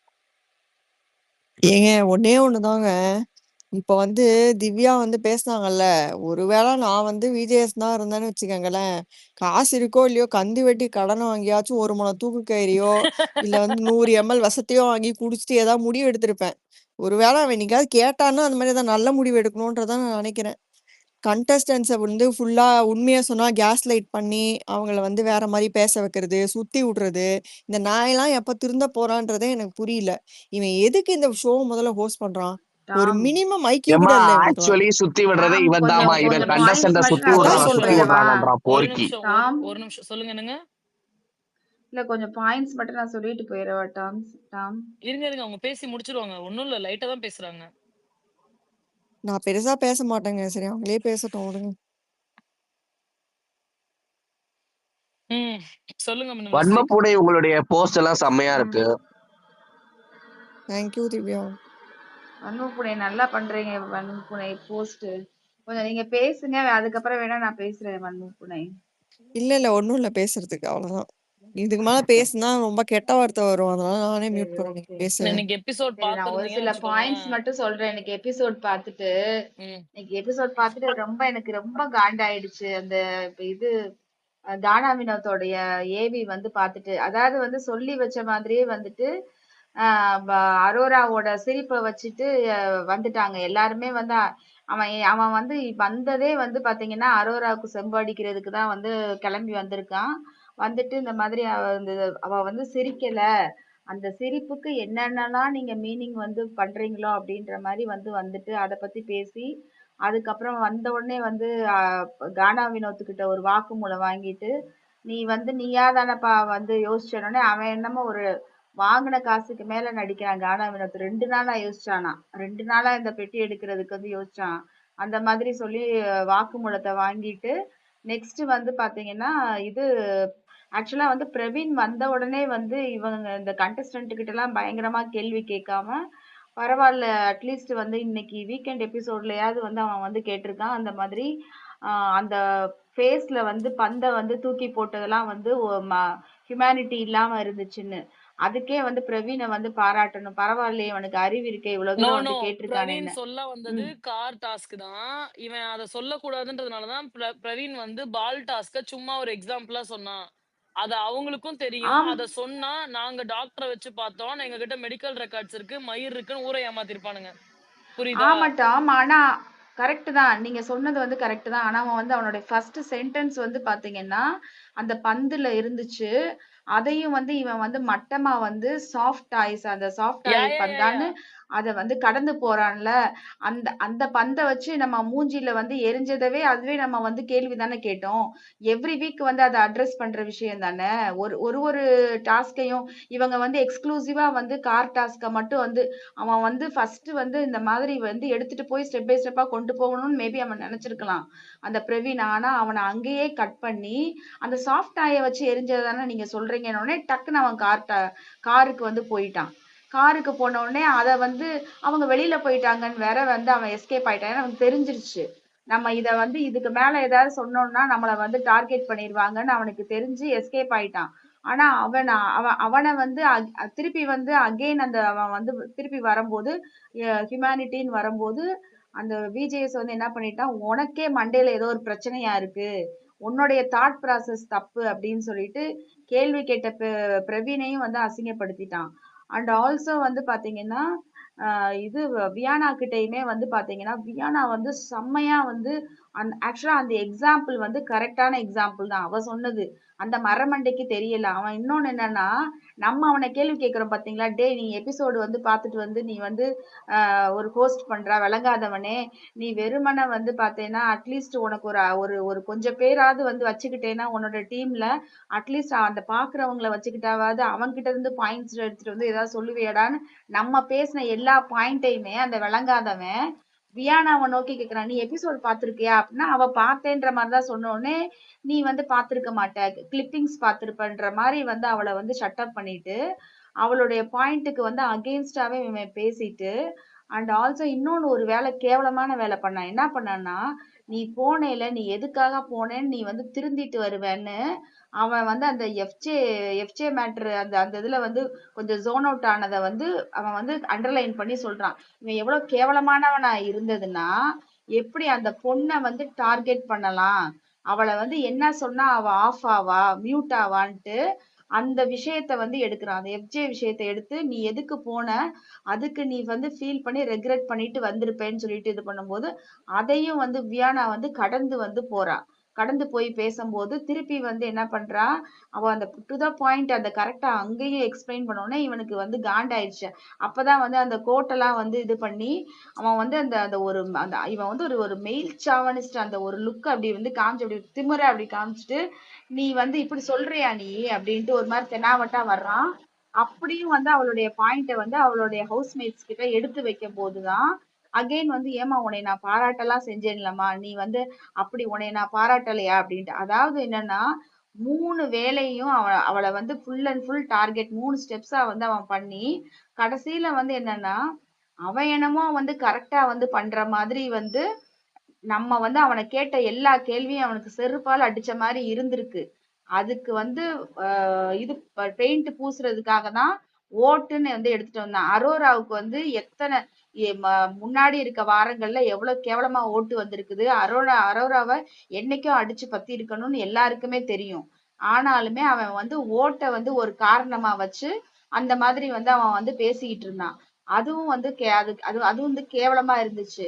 ஏங்க ஒண்ணே ஒண்ணுதாங்க. இப்ப வந்து திவ்யா வந்து பேசுனாங்கல்ல, ஒருவேளை நான் வந்து விஜேஎஸ் தான் இருந்தேன்னு வச்சுக்கோங்களேன், காசு இருக்கோ இல்லையோ கந்து வெட்டி கடன் வாங்கியாச்சும் 1 முழம் தூக்கு கயிறையோ இல்ல வந்து 100 ml விஷத்தையோ வாங்கி குடிச்சிட்டு ஏதாவது முடிவு எடுத்திருப்பேன். ஒருவேளை அவன் என்னைக்காவது கேட்டான்னா அந்த மாதிரி ஏதாவது நல்ல முடிவு எடுக்கணுன்றதான் நான் நினைக்கிறேன். கண்டஸ்டன்ஸை வந்து ஃபுல்லா உண்மையா சொன்னா கேஸ் லைட் பண்ணி அவங்கள வந்து வேற மாதிரி பேச வைக்கிறது, சுத்தி விடுறது, இந்த நாயெல்லாம் எப்ப திருந்த போறான்றதே எனக்கு புரியல. இவன் எதுக்கு இந்த ஷோ முதல்ல ஹோஸ்ட் பண்றான்? ஒரு டாம் மினிமம் ஐக்கியூ ஏமா கூட இல்ல இவனுக்குலாம். ஆக்சுவலி சுத்தி விடுறதே டாம் இவன் கொஞ்சம் தாமா, ஒரு இவன் கொஞ்சம் நிமிஷம் பாயிண்ட்ஸ் கண்டஸ்டன்ட மட்டும் சுத்தி நான் அதான் விடுறான், சுத்தி சொல்லிட்டு சொல்றேன். போயிடவா? விடுறான்றான் ஒரு போர்க்கி. நிமிஷம் டாம் ஒரு நிமிஷம் சொல்லுங்க என்னங்க. இல்ல கொஞ்சம் பாயிண்ட்ஸ் மட்டும் நான் சொல்லிட்டு போயிடவா டாம்? டாம் இருங்க இருங்க, அவங்க பேசி முடிச்சிருவாங்க. ஒண்ணும் இல்ல, லைட்டா தான் பேசுறாங்க. நான் பெருசா பேச மாட்டேங்க. சரி அவங்களே பேசட்டும் விடுங்க. சொல்லுங்க மிஸ்டேக். வன்மப்பூடை உங்களுடைய போஸ்ட் எல்லாம் செம்மையா ம். இருக்கு. தேங்க்யூ திவ்யா. வன்முப்புனை நல்லா பண்றீங்க. வன்முப்புனை போஸ்ட் கொஞ்சம் நீங்க பேசுங்க. அதுக்கப்புறம் வேணா நான் பேசுறேன். வன்முப்புனை இல்ல ஒண்ணும் இல்ல பேசுறதுக்கு அவ்வளவுதான். இதுக்கு மேல பேசுனா ரொம்ப கெட்ட வார்த்தை வரும். அதனால நானே சரி மியூட் பண்ணேன். நீங்க ஓகே. பேசுங்க. இன்னைக்கு எபிசோட் சரி நான் ஒரு பாத்துருந்தீங்கன்னு சில பாயிண்ட்ஸ் வச்சுக்கோங்களேன். மட்டும் சொல்றேன். இன்னைக்கு எபிசோட் பார்த்துட்டு ம். இன்னைக்கு எபிசோட் பார்த்துட்டு எனக்கு ரொம்ப காண்டாயிடுச்சு. அந்த இப்ப இது தானா வினோத்தோடைய ஏவி வந்து பார்த்துட்டு, அதாவது வந்து சொல்லி வச்ச மாதிரியே வந்துட்டு அரோராவோட சிரிப்பை வச்சுட்டு வந்துட்டாங்க எல்லாருமே வந்து அவன் வந்து வந்ததே வந்து பாத்தீங்கன்னா அரோராவுக்கு செம்பு அடிக்கிறதுக்கு தான் வந்து கிளம்பி வந்திருக்கான். வந்துட்டு இந்த மாதிரி அவ வந்து சிரிக்கல, அந்த சிரிப்புக்கு என்னென்னலாம் நீங்க மீனிங் வந்து பண்றீங்களோ அப்படின்ற மாதிரி வந்துட்டு அதை பத்தி பேசி அதுக்கப்புறம் வந்த உடனே வந்து கானா வினோத்துக்கிட்ட ஒரு வாக்குமூலம் வாங்கிட்டு நீ வந்து நீயா தானப்பா வந்து யோசிச்சோடனே அவன் என்னமோ ஒரு வாங்கின காசுக்கு மேல நடிக்கிறான். கானா வினோத் 2 நாளா யோசிச்சானா, 2 நாளா இந்த பெட்டி எடுக்கிறதுக்கு வந்து யோசிச்சான். அந்த மாதிரி சொல்லி வாக்குமூலத்தை வாங்கிட்டு நெக்ஸ்ட் வந்து பாத்தீங்கன்னா இது ஆக்சுவலா வந்து பிரவீன் வந்த உடனே வந்து இவங்க இந்த கண்டஸ்டன்ட் கிட்ட எல்லாம் பயங்கரமா கேள்வி கேட்காம பரவாயில்ல அட்லீஸ்ட் வந்து இன்னைக்கு வீக்கெண்ட் எபிசோட்லயாவது வந்து அவன் வந்து கேட்டிருக்கான். அந்த மாதிரி அந்த ஃபேஸ்ல வந்து பந்தை வந்து தூக்கி போட்டதெல்லாம் வந்து ஹியூமனிட்டி இல்லாம இருந்துச்சுன்னு அதுக்கே வந்து பிரவீனை வந்து பாராட்டணும். பரவாயில்லையே அவனுக்கு அறிவு இருக்கே இவ்வளவு நோ தூரம் நோ, வந்து கேட்டிருக்கானே பிரவீன் என்ன. சொல்ல வந்தது கார் டாஸ்க் தான். இவன் அதை சொல்லக்கூடாதுன்றதுனாலதான் பிரவீன் வந்து பால் டாஸ்க சும்மா ஒரு எக்ஸாம்பிளா சொன்னான். அது அவங்களுக்கும் தெரியும். ஆம் அத சொன்னா நாங்க டாக்டரை வச்சு பார்த்தோம், எங்க கிட்ட மெடிக்கல் ரெக்கார்ட்ஸ் இருக்கு, மயிர் இருக்குன்னு ஊரை ஏமாத்திருப்பானுங்க. புரியுதா? ஆமாட்டாம். ஆனா கரெக்ட் தான். நீங்க சொன்னது வந்து கரெக்ட் தான். ஆனா அவன் வந்து அவனுடைய ஃபர்ஸ்ட் சென்டென்ஸ் வந்து பாத்தீங்கன்னா, அந்த பந்துல இருந்துச்சு. அதையும் வந்து இவன் வந்து மட்டமா வந்து சாஃப்ட் டாய்ஸ் அந்த சாஃப்ட் யா டாய் யா யா யா. பந்தான்னு அத வந்து கடந்து போறான்ல. அந்த அந்த பந்த வச்சு நம்ம மூஞ்சில வந்து எரிஞ்சதவே அதுவே நம்ம வந்து கேள்வி தானே கேட்டோம். எவ்ரி வீக் வந்து அத அட்ரஸ் பண்ற விஷயம் தானே. ஒரு டாஸ்கையும் இவங்க வந்து எக்ஸ்க்ளூசிவா வந்து கார் டாஸ்க மட்டும் வந்து அவன் வந்து ஃபர்ஸ்ட் வந்து இந்த மாதிரி வந்து எடுத்துட்டு போய் ஸ்டெப் பை ஸ்டெப்பா கொண்டு போகணும்னு மேபி அவன் நினைச்சிருக்கலாம் அந்த பிரவீன். ஆனா அவனை அங்கேயே கட் பண்ணி அந்த சாஃப்ட் டாயை வச்சு எரிஞ்சது தானே நீங்க சொல்றீங்கன்னு உடனே டக்குன்னு அவன் காருக்கு வந்து போயிட்டான். காருக்கு போன உடனே அதை வந்து அவங்க வெளியில போயிட்டாங்கன்னு வேற வந்து அவன் எஸ்கேப் ஆயிட்டான். ஏன்னா அவனுக்கு தெரிஞ்சிருச்சு நம்ம இத வந்து இதுக்கு மேல ஏதாவது சொன்னோம்னா நம்மள வந்து டார்கெட் பண்ணிடுவாங்கன்னு அவனுக்கு தெரிஞ்சு எஸ்கேப் ஆயிட்டான். ஆனா அவனை வந்து திருப்பி வந்து அகெயின் அந்த அவன் வந்து திருப்பி வரும்போது ஹியூமனிட்டின்னு வரும்போது அந்த விஜேஎஸ் வந்து என்ன பண்ணிட்டான், உனக்கே மண்டையில ஏதோ ஒரு பிரச்சனையா இருக்கு, உன்னுடைய தாட் ப்ராசஸ் தப்பு அப்படின்னு சொல்லிட்டு கேள்வி கேட்ட பிரவீனையும் வந்து அசிங்கப்படுத்திட்டான். அண்ட் ஆல்சோ வந்து பாத்தீங்கன்னா இது வியானா கிட்டயுமே வந்து பாத்தீங்கன்னா வியானா வந்து செம்மையா வந்து ஆக்சுவலா அந்த எக்ஸாம்பிள் வந்து கரெக்டான எக்ஸாம்பிள் தான் அவ சொன்னது. அந்த மரமண்டைக்கு தெரியல. அவன் இன்னொன்னு என்னன்னா நம்ம அவனை கேள்வி கேட்கிறோம் பாத்தீங்களா, டே நீ எபிசோடு வந்து பாத்துட்டு வந்து நீ வந்து ஒரு ஹோஸ்ட் பண்றா விளங்காதவனே, நீ வெறுமனே வந்து பாத்தீங்கன்னா அட்லீஸ்ட் உனக்கு ஒரு ஒரு ஒரு கொஞ்சம் பேராவது வந்து வச்சுக்கிட்டேன்னா உன்னோட டீம்ல அட்லீஸ்ட் அந்த பாக்குறவங்கள வச்சுக்கிட்டாவது அவன்கிட்ட இருந்து பாயிண்ட்ஸ் எடுத்துட்டு வந்து ஏதாவது சொல்லுவியடான்னு நம்ம பேசின எல்லா பாயிண்ட்டையுமே அந்த விளங்காதவன் வியானாவை நோக்கி கேக்குறான், நீ எபிசோட் பாத்திருக்கியா அப்படின்னா அவ பார்த்தேன்ற மாதிரிதான் சொன்ன உடனே நீ வந்து பாத்திருக்க மாட்ட கிளிப்பிங்ஸ் பாத்திருப்பன்ற மாதிரி வந்து அவளை வந்து ஷட்டப் பண்ணிட்டு அவளுடைய பாயிண்ட்டுக்கு வந்து அகெயின்ஸ்டாவே இவன் பேசிட்டு அண்ட் ஆல்சோ இன்னொன்னு ஒரு வேலை கேவலமான வேலை பண்ணான். என்ன பண்ணான்னா, நீ போனேல நீ எதுக்காக போனேன்னு நீ வந்து திருந்திட்டு வருவேன்னு அவன் வந்து அந்த எஃப்ஜே மேட்ரு அந்த அந்த இதுல வந்து கொஞ்சம் ஜோன் அவுட் ஆனதை வந்து அவன் வந்து அண்டர்லைன் பண்ணி சொல்றான். இவன் எவ்வளவு கேவலமானவனா இருந்ததுன்னா எப்படி அந்த பொண்ணை வந்து டார்கெட் பண்ணலாம், அவளை வந்து என்ன சொன்னா அவ ஆஃப் ஆவா மியூட் ஆவான்ட்டு அந்த விஷயத்த வந்து எடுக்கிறான். அந்த எஃப்ஜே விஷயத்தை எடுத்து நீ எதுக்கு போன, அதுக்கு நீ வந்து ஃபீல் பண்ணி ரெக்ரெட் பண்ணிட்டு வந்திருப்பேன்னு சொல்லிட்டு இது பண்ணும்போது அதையும் வந்து வியானா வந்து கடந்து வந்து போறா. கடந்து போய் பேசும்போது திருப்பி வந்து என்ன பண்றா, அவ அந்த டு த பாயிண்ட் அந்த கரெக்டா அங்கேயும் எக்ஸ்பிளைன் பண்ணோனே இவனுக்கு வந்து காண்டாயிடுச்சு. அப்பதான் வந்து அந்த கோட்டெல்லாம் வந்து இது பண்ணி அவன் வந்து அந்த அந்த ஒரு அந்த இவன் வந்து ஒரு ஒரு மெயில் சாவனிஸ்ட் அந்த ஒரு லுக் அப்படி வந்து காமிச்சு அப்படி திமிர அப்படி காமிச்சிட்டு, நீ வந்து இப்படி சொல்றியா நீ அப்படின்ட்டு ஒரு மாதிரி தெனாவட்டா வர்றான். அப்படியும் வந்து அவளுடைய பாயிண்ட வந்து அவளுடைய ஹவுஸ்மேட்ஸ் கிட்ட எடுத்து வைக்கும் போதுதான் அகைன் வந்து ஏமா உன்னை நான் பாராட்டலாம் செஞ்சேன்லம்மா நீ வந்து அப்படி உன்னை நான் பாராட்டலையா அப்படின்ட்டு. அதாவது என்னன்னா 3 வேலையும் அவளை வந்து ஃபுல் அண்ட் ஃபுல் டார்கெட் 3 ஸ்டெப்ஸா வந்து அவன் பண்ணி கடைசியில வந்து என்னன்னா அவன் என்னமோ வந்து கரெக்டா வந்து பண்ற மாதிரி வந்து நம்ம வந்து அவனை கேட்ட எல்லா கேள்வியும் அவனுக்கு செருப்பால் அடிச்ச மாதிரி இருந்திருக்கு. அதுக்கு வந்து இது பெயிண்ட் பூசுறதுக்காக தான் ஓட்டுன்னு வந்து எடுத்துட்டு வந்தான். அரோராவுக்கு வந்து எத்தனை முன்னாடி இருக்க வாரங்கள்ல எவ்வளவு கேவலமா ஓட்டு வந்திருக்குது. அரோராவை என்னைக்கும் அடிச்சு பத்தி இருக்கணும்னு எல்லாருக்குமே தெரியும். ஆனாலுமே அவன் வந்து ஓட்டை வந்து ஒரு காரணமா வச்சு அந்த மாதிரி வந்து அவன் வந்து பேசிக்கிட்டு இருந்தான். அதுவும் வந்து அது வந்து கேவலமா இருந்துச்சு.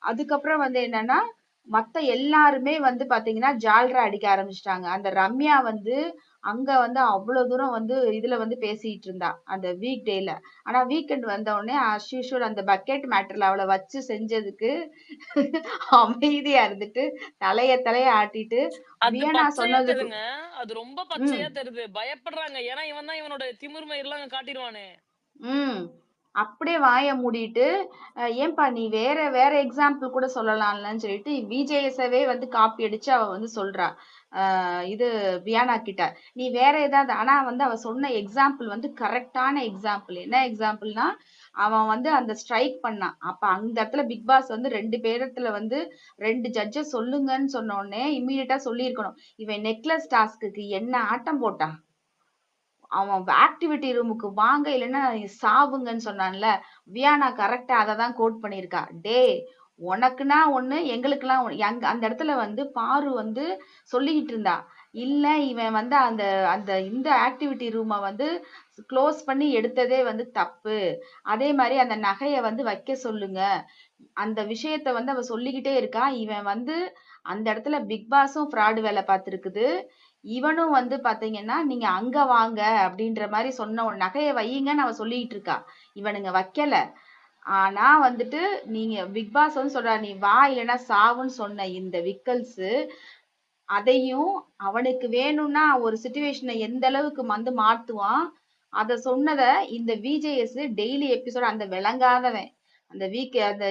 அதுக்கப்புறம் வந்து என்னன்னா மத்த எல்லாருமே வந்து பாத்தீங்கன்னா ஜால்ரா அடிக்க ஆரம்பிச்சிட்டாங்க. அந்த ரம்யா வந்து அங்க வந்து அவ்வளவு தூரம் வந்து இதுல வந்து பேசிட்டு இருந்தா அந்த வீக் டேல. ஆனா வீக்கெண்ட் வந்த உடனே as usual அந்த பக்கெட் மேட்டர்ல அவளை வச்சு செஞ்சதுக்கு அமைதியா இருந்துட்டு தலைய ஆட்டிட்டு அது வியனா பச்சையா சொன்னதுக்கு தெரியுதுங்க. அது ரொம்ப ம் பச்சையா தெரியுது. பயப்படுறாங்க. ஏன்னா இவன் தான் இவனோட திமிர்மை எல்லாம் அங்க காட்டிடுவானே. ம் அப்படியே வாயை மூடிட்டு ஏன்பா நீ வேற வேற எக்ஸாம்பிள் கூட சொல்லலாம்லன்னு சொல்லிட்டு விஜேஎஸ்ஸவே வந்து காப்பி அடிச்சு அவ வந்து சொல்றா. இது வியானா கிட்ட நீ வேற ஏதாவது ஆனா வந்து அவ சொன்ன எக்ஸாம்பிள் வந்து கரெக்டான எக்ஸாம்பிள். என்ன எக்ஸாம்பிள்னா அவன் வந்து அந்த ஸ்ட்ரைக் பண்ணான். அப்ப அந்த இடத்துல பிக் பாஸ் வந்து 2 பேரத்துல வந்து 2 ஜட்ஜ சொல்லுங்கன்னு சொன்ன உடனே இம்மீடியட்டா சொல்லியிருக்கணும். இவன் நெக்லஸ் டாஸ்க்கு என்ன ஆட்டம் போட்டான். அவன் ஆக்டிவிட்டி ரூமுக்கு வாங்க இல்லைன்னா சாவுங்கன்னு சொன்னான்ல. வியானா கரெக்டா அதை தான் கோட் பண்ணியிருக்கா. டே உனக்குன்னா ஒண்ணு எங்களுக்கெல்லாம் அந்த இடத்துல வந்து பாரு வந்து சொல்லிக்கிட்டு இருந்தா. இல்ல இவன் வந்து அந்த அந்த இந்த ஆக்டிவிட்டி ரூமை வந்து க்ளோஸ் பண்ணி எடுத்ததே வந்து தப்பு. அதே மாதிரி அந்த நகையை வந்து வைக்க சொல்லுங்க. அந்த விஷயத்த வந்து அவ சொல்லிக்கிட்டே இருக்கா. இவன் வந்து அந்த இடத்துல பிக் பாஸும் ஃப்ராடு வேலை பார்த்திருக்குது. இவனும் வந்து பாத்தீங்கன்னா நீங்க அங்க வாங்க அப்படின்ற மாதிரி சொன்ன ஒரு நகையை வையுங்கன்னு அவ சொல்லிட்டு இருக்கா. இவனுங்க வைக்கல. ஆனா வந்துட்டு நீங்க பிக் பாஸ் வந்து சொல்றா நீ வா இல்லைன்னா சாவுன்னு சொன்ன இந்த விக்கல்ஸ் அதையும் அவனுக்கு வேணும்னா ஒரு சுச்சுவேஷனை எந்த அளவுக்கு வந்து மாத்துவான். அத சொன்னத இந்த விஜேஎஸ் டெய்லி எபிசோட் அந்த விளங்காதவன் அந்த வீக் அந்த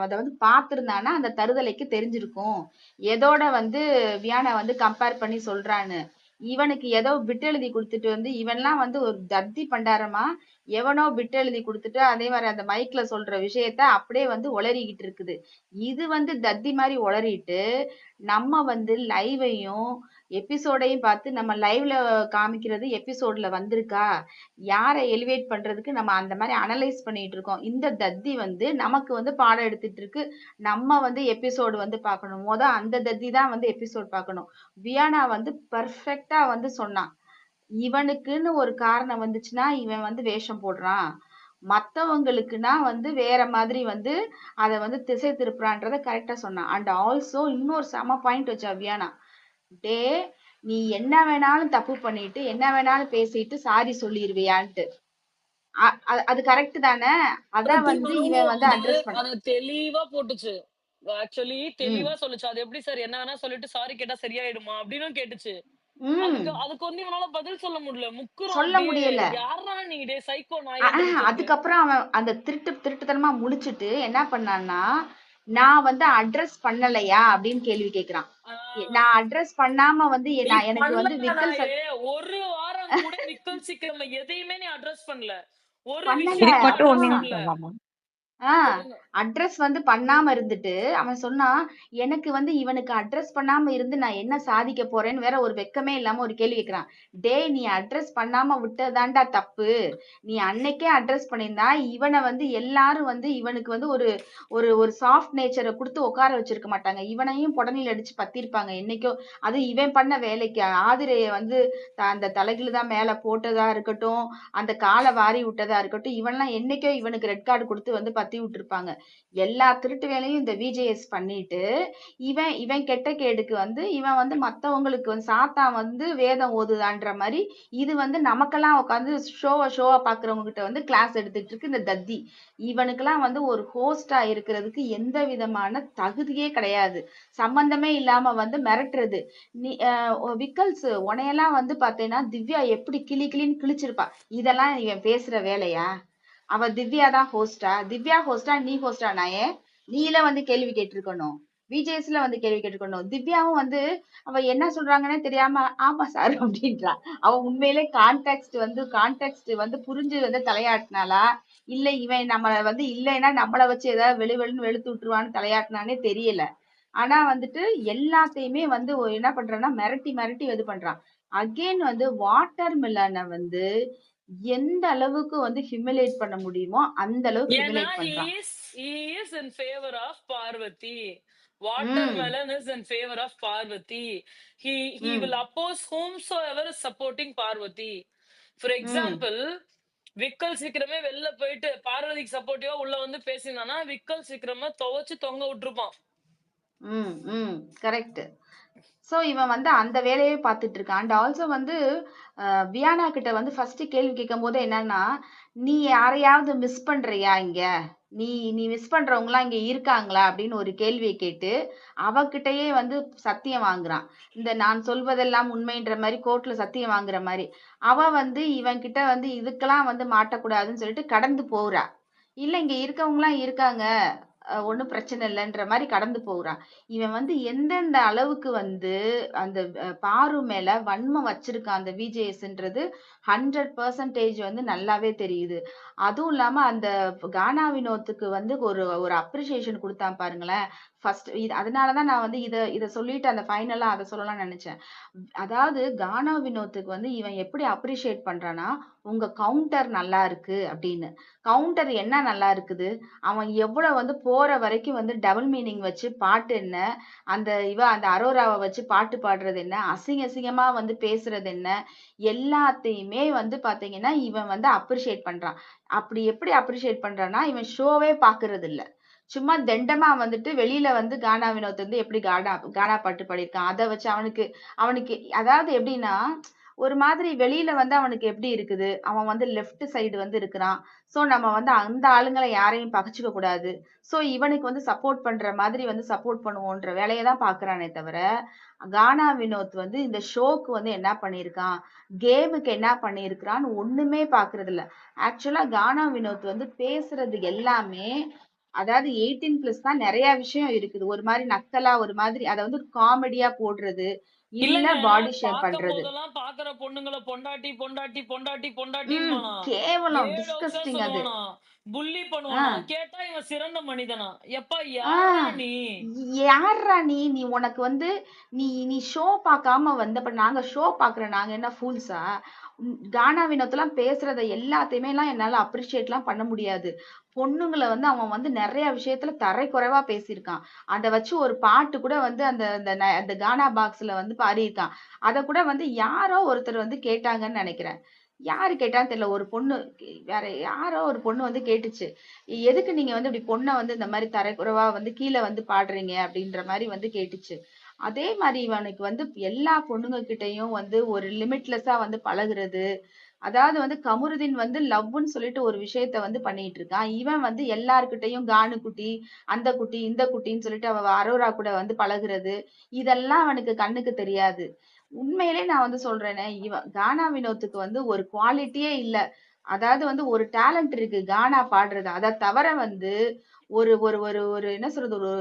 அத வந்து பார்த்திருந்தானா அந்த தருதலைக்கு தெரிஞ்சிருக்கும். எதோட வந்து வியானா வந்து கம்பேர் பண்ணி சொல்றான்னு. இவனுக்கு ஏதோ பிட் எழுதி கொடுத்துட்டு வந்து இவன்லாம் வந்து ஒரு தத்தி பண்டாரமா எவனோ பிட் எழுதி கொடுத்துட்டு அதே மாதிரி அந்த மைக்ல சொல்ற விஷயத்த அப்படியே வந்து உளறிக்கிட்டு இருக்குது. இது வந்து தத்தி மாதிரி உளறிட்டு நம்ம வந்து லைவையும் எபிசோடையும் பார்த்து நம்ம லைவ்ல காமிக்கிறது எபிசோட்ல வந்திருக்கா யாரை எலிவேட் பண்றதுக்கு நம்ம அந்த மாதிரி அனலைஸ் பண்ணிட்டு இருக்கோம். இந்த தத்தி வந்து நமக்கு வந்து பாடம் எடுத்துட்டு இருக்கு. நம்ம வந்து எபிசோடு வந்து பார்க்கணும். அந்த தத்தி தான் வந்து எபிசோட் பார்க்கணும். வியானா வந்து பர்ஃபெக்டா வந்து சொன்னான். இவனுக்குன்னு ஒரு காரணம் வந்துச்சுன்னா இவன் வந்து வேஷம் போடுறான். மத்தவங்களுக்குன்னா வந்து வேற மாதிரி வந்து அதை வந்து திசை திருப்புறான்றத கரெக்டா சொன்னான். அண்ட் ஆல்சோ இன்னொரு செம பாயிண்ட் வச்சா வியானா. டே நீ என்ன வேணாலும் தப்பு பண்ணிட்டு என்ன வேணாலும் பேசிட்டு சாரி சொல்லிருவியான்ட்டு. அது கரெக்ட் தானே. அத வந்து இவன் வந்து அது அட்ரஸ் பண்ண அது தெளிவா போட்டுச்சு. ஆக்சுவலி ம் தெளிவா சொல்லுச்சு. அது எப்படி சார் என்ன வேணா சொல்லிட்டு சாரி கேட்டா சரியாயிடுமா அப்படின்னு கேட்டுச்சு. அதுக்கு ம் அதுக்கு வந்து இவனால பதில் சொல்ல முடியல. முக்குறான் சொல்ல அப்படியே. முடியல. யாரா நீ டே சைக்கோ நாயாட்ட நிக்கிறது. அதுக்கப்புறம் அவன் அந்த திருட்டுத்தனமா முழிச்சிட்டு என்ன பண்ணான்னா நான் வந்து அட்ரஸ் பண்ணலையா அப்படின்னு கேள்வி கேக்குறான். நான் ஆஹ் அட்ரஸ் பண்ணாம வந்து நீ எனக்கு வந்து பண்ணல விக்கல் நாயே. ஒரு வாரம் கூட விக்கல் சிக்கல் எதையுமே நீ அட்ரஸ் பண்ணல. ஒரு பண்ணல. இதுக்கு விஷயத்தையும் மட்டும் அட்ரஸ் ஒண்ணே ஒண்ணு பண்ணல. சொல்லலாமா? சொல்லுங்க. அட்ரஸ் வந்து பண்ணாம இருந்துட்டு அவன் சொன்னான் எனக்கு வந்து இவனுக்கு அட்ரஸ் பண்ணாம இருந்து நான் என்ன சாதிக்க போறேன்னு வேற ஒரு வெக்கமே இல்லாம ஒரு கேள்வி கேட்கிறான். டே நீ அட்ரஸ் பண்ணாம விட்டதாண்டா தப்பு. நீ அன்னைக்கே அட்ரஸ் பண்ணியிருந்தா இவனை வந்து எல்லாரும் வந்து இவனுக்கு வந்து ஒரு ஒரு ஒரு சாஃப்ட் நேச்சரை கொடுத்து உட்கார வச்சிருக்க மாட்டாங்க. இவனையும் புடனில் அடிச்சு பத்திருப்பாங்க என்னைக்கோ. அது இவன் பண்ண வேலைக்கு ஆதிரைய வந்து அந்த தலைகில தான் மேல போட்டதா இருக்கட்டும் அந்த காலை வாரி விட்டதா இருக்கட்டும் இவன்லாம் என்னைக்கோ இவனுக்கு ரெட் கார்டு கொடுத்து வந்து பத்தி கத்தி விட்டுருப்பாங்க. எல்லா திருட்டு வேலையும் இந்த விஜேஎஸ் பண்ணிட்டு இவன் இவன் கெட்ட கேடுக்கு வந்து இவன் வந்து மத்தவங்களுக்கு வந்து சாத்தான் வந்து வேதம் ஓதுதான்ற மாதிரி இது வந்து நமக்கெல்லாம் உட்காந்து ஷோவா பாக்குறவங்க கிட்ட வந்து கிளாஸ் எடுத்துட்டு இருக்கு இந்த தத்தி. இவனுக்கெல்லாம் வந்து ஒரு ஹோஸ்டா இருக்கிறதுக்கு எந்த விதமான தகுதியே கிடையாது. சம்பந்தமே இல்லாம வந்து மிரட்டுறது. நீ விக்கல்ஸ் உனையெல்லாம் வந்து பாத்தீங்கன்னா திவ்யா எப்படி கிளி கிளின்னு கிழிச்சிருப்பா. இதெல்லாம் இவன் பேசுற வேலையா? அவ திவ்யா தான் ஹோஸ்டா? திவ்யா ஹோஸ்டா நீ ஹோஸ்டா? நாயே நீல வந்து கேள்வி கேட்டிருக்கணும். விஜேஸ்ல வந்து கேள்வி கேட்டிருக்கணும். திவ்யாவும் வந்து அவ என்ன சொல்றாங்கன்னே தெரியாம ஆமா சார் அப்படின்றா. அவ உண்மையிலே கான்டெக்ட் வந்து புரிஞ்சு வந்து தலையாட்டினாளா, இல்ல இவன் நம்மள வந்து இல்லைன்னா நம்மள வச்சு ஏதாவது வெளுன்னு வெளுத்து விட்டுருவான்னு தலையாட்டினானே தெரியல. ஆனா வந்துட்டு எல்லாத்தையுமே வந்து என்ன பண்றான்னா மிரட்டி மிரட்டி இது பண்றான். அகெயின் வந்து வாட்டர் மிலனை வந்து எந்த அளவுக்கு வந்து ஹியூமிலேட் பண்ண முடியுமோ அந்த அளவுக்கு ஏன்னா ஹியூமிலேட் பண்றான். he is in favor of Parvati. ம் Watermelon is in favor of Parvati. He ம் will oppose whomsoever is supporting Parvati. For ம் example, விக்கல் சீக்கிரமே வெளில போயிட்டு பார்வதிக்கு சப்போர்ட்டிவா உள்ள வந்து பேசினானா விக்கல் சீக்கிரமா துவைச்சு தொங்க விட்டுருப்பான். ம் ம் கரெக்ட். சோ இவன் வந்து அந்த வேலையே பார்த்துட்டு இருக்கான். அண்ட் ஆல்சோ வந்து வியானா கிட்ட வந்து ஃபர்ஸ்ட் கேள்வி கேட்கும் போது என்னன்னா, நீ யாரையாவது மிஸ் பண்றியா இங்க? நீ நீ மிஸ் பண்றவங்க எல்லாம் இங்க இருக்காங்களா அப்படின்னு ஒரு கேள்வியை கேட்டு அவகிட்டயே வந்து சத்தியம் வாங்குறான். இந்த நான் சொல்வதெல்லாம் உண்மைன்ற மாதிரி கோர்ட்ல சத்தியம் வாங்குற மாதிரி. அவ வந்து இவன் கிட்ட வந்து இதுக்கெல்லாம் வந்து மாட்டக்கூடாதுன்னு சொல்லிட்டு கடந்து போறா. இல்ல இங்க இருக்கவங்க எல்லாம் இருக்காங்க, ஒண்ணும் பிரச்சனை இல்லைன்ற மாதிரி கடந்து போறான். இவன் வந்து எந்தெந்த அளவுக்கு வந்து அந்த பாரு மேல வன்மம் வச்சிருக்கான் அந்த விஜேஎஸ்ன்றது 100% வந்து நல்லாவே தெரியுது. அதுவும் இல்லாம அந்த கானா வினோத்துக்கு வந்து ஒரு ஒரு அப்ரிசியேஷன் கொடுத்தான் பாருங்களேன். ஃபர்ஸ்ட் அதனாலதான் நான் வந்து இத இத சொல்லிட்டு அந்த ஃபைனலா அதை சொல்லலாம்னு நினைச்சேன். அதாவது கானா வினோத்துக்கு வந்து இவன் எப்படி அப்ரிஷியேட் பண்றானா, உங்க கவுண்டர் நல்லா இருக்கு அப்படின்னு. கவுண்டர் என்ன நல்லா இருக்குது? அவன் எவ்வளவு வந்து போற வரைக்கும் வந்து டபுள் மீனிங் வச்சு பாட்டு என்ன, அந்த அரோராவை வச்சு பாட்டு பாடுறது என்ன, அசிங்க அசிங்கமா வந்து பேசுறது என்ன, எல்லாத்தையுமே வந்து பாத்தீங்கன்னா இவன் வந்து அப்ரிஷியேட் பண்றான். அப்படி எப்படி அப்ரிஷியேட் பண்றான்னா, இவன் ஷோவே பாக்குறது இல்ல. சும்மா தெண்டமா வந்துட்டு வெளியில வந்து கானா வினோத் வந்து எப்படி கானா கானா பாட்டு பாடியிருக்கான் அதை வச்சு அவனுக்கு அவனுக்கு அதாவது எப்படின்னா, ஒரு மாதிரி வெளியில வந்து அவனுக்கு எப்படி இருக்குது, அவன் வந்து லெஃப்ட் சைடு வந்து இருக்கிறான். சோ நம்ம வந்து அந்த ஆளுங்களை யாரையும் பகைச்சுக்க கூடாது. சோ இவனுக்கு வந்து சப்போர்ட் பண்ற மாதிரி வந்து சப்போர்ட் பண்ணுவோன்ற வேலையை தான் பாக்குறானே தவிர, கானா வினோத் வந்து இந்த ஷோக்கு வந்து என்ன பண்ணியிருக்கான், கேமுக்கு என்ன பண்ணியிருக்கிறான்னு ஒண்ணுமே பாக்குறது இல்ல. ஆக்சுவலா கானா வினோத் வந்து பேசுறது எல்லாமே அதாவது 18+ தான் நிறைய விஷயம் இருக்குது. ஒரு மாதிரி நக்கலா ஒரு மாதிரி அதை வந்து காமெடியா போடுறது, இல்ல இல்லங்க, பாடி ஷேம் பார்க்கும் பண்றது. போதெல்லாம் பாக்குற பொண்ணுங்களை பொண்டாட்டி பொண்டாட்டி பொண்டாட்டி பொண்டாட்டின்வானா, கேவலம், வேடோக்ஸா டிஸ்கஸ்டிங் அது. சொல்லுவானா, புள்ளி பண்ணுவானா. ஆஹ் கேட்டா இவன் சிறந்த மனிதனா? எப்பா யாரா ஆஹ் நீ? யார்ரா நீ? நீ உனக்கு வந்து நீ நீ ஷோ பார்க்காம வந்த நாங்க ஷோ பாக்குறோம், நாங்க என்ன ஃபூல்ஸா? கானா வினோத்லாம் பேசுறத எல்லாத்தையுமே எல்லாம் என்னால அப்ரிஷியேட்லாம் பண்ண முடியாது. பொண்ணுங்களை வந்து அவன் வந்து நிறைய விஷயத்துல தரைக்குறைவா பேசியிருக்கான். அதை வச்சு ஒரு பாட்டு கூட வந்து அந்த அந்த அந்த கானா பாக்ஸ்ல வந்து பாடியிருக்கான். அதை கூட வந்து யாரோ ஒருத்தர் வந்து கேட்டாங்கன்னு நினைக்கிறேன். யாரு கேட்டான்னு தெரியல. ஒரு பொண்ணு வேற யாரோ ஒரு பொண்ணு வந்து கேட்டுச்சு, எதுக்கு நீங்க வந்து இப்படி பொண்ணை வந்து இந்த மாதிரி தரைக்குறைவா வந்து கீழே வந்து பாடுறீங்க அப்படின்ற மாதிரி வந்து கேட்டுச்சு. அதே மாதிரி இவனுக்கு வந்து எல்லா பொண்ணுங்க கிட்டயும் வந்து ஒரு லிமிட்லெஸ்ஸா வந்து பழகுறது. அதாவது வந்து கமருதீன் வந்து லவ்னு சொல்லிட்டு ஒரு விஷயத்த வந்து பண்ணிட்டு இருக்கான். இவன் வந்து எல்லார்கிட்டயும் கானு குட்டி, அந்த குட்டி, இந்த குட்டின்னு சொல்லிட்டு அவ அரோரா கூட வந்து பழகுறது. இதெல்லாம் அவனுக்கு கண்ணுக்கு தெரியாது. உண்மையிலே நான் வந்து சொல்றேனே, இவன் கானா வினோத்துக்கு வந்து ஒரு குவாலிட்டியே இல்ல. அதாவது வந்து ஒரு டேலண்ட் இருக்கு கானா பாடுறது. அதை தவிர வந்து ஒரு ஒரு ஒரு ஒரு என்ன சொல்றது, ஒரு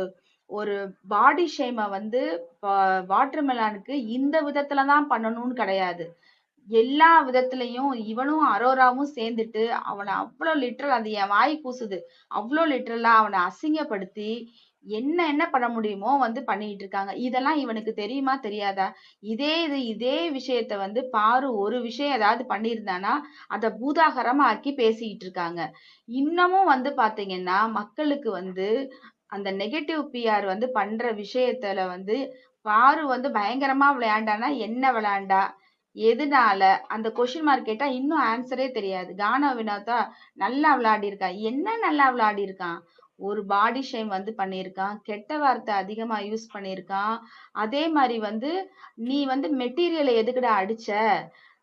ஒரு பாடி ஷேமை வந்து வாட்டர் மெலானுக்கு இந்த விதத்துல தான் பண்ணணும்னு கிடையாது. எல்லா விதத்திலயும் இவனும் அரோராவும் சேர்ந்துட்டு அவனை அவ்வளவு லிட்டரல், அது என் வாய் கூசுது, அவ்வளவு லிட்டரலா அவனை அசிங்கப்படுத்தி என்ன என்ன பண்ண முடியுமோ வந்து பண்ணிட்டு இருக்காங்க. இதெல்லாம் இவனுக்கு தெரியுமா தெரியாதா? இதே விஷயத்த வந்து பாரு ஒரு விஷயம் ஏதாவது பண்ணியிருந்தானா அத பூதாகரமா ஆக்கி பேசிக்கிட்டு இருக்காங்க. இன்னமும் வந்து பாத்தீங்கன்னா மக்களுக்கு வந்து அந்த நெகட்டிவ் பிஆர் வந்து பண்ற விஷயத்துல வந்து பாரு வந்து பயங்கரமா விளையாண்டானா என்ன விளையாண்டா, எதுனால? அந்த கொஸ்டின் மார்க் கேட்டா இன்னும் ஆன்சரே தெரியாது. கானா வினோதா நல்லா விளையாடியிருக்கான். என்ன நல்லா விளையாடியிருக்கான்? ஒரு பாடி ஷேம் வந்து பண்ணியிருக்கான். கெட்ட வார்த்தை அதிகமா யூஸ் பண்ணியிருக்கான். அதே மாரி வந்து, "நீ வந்து மெட்டீரியல எதுக்குடா அடிச்ச?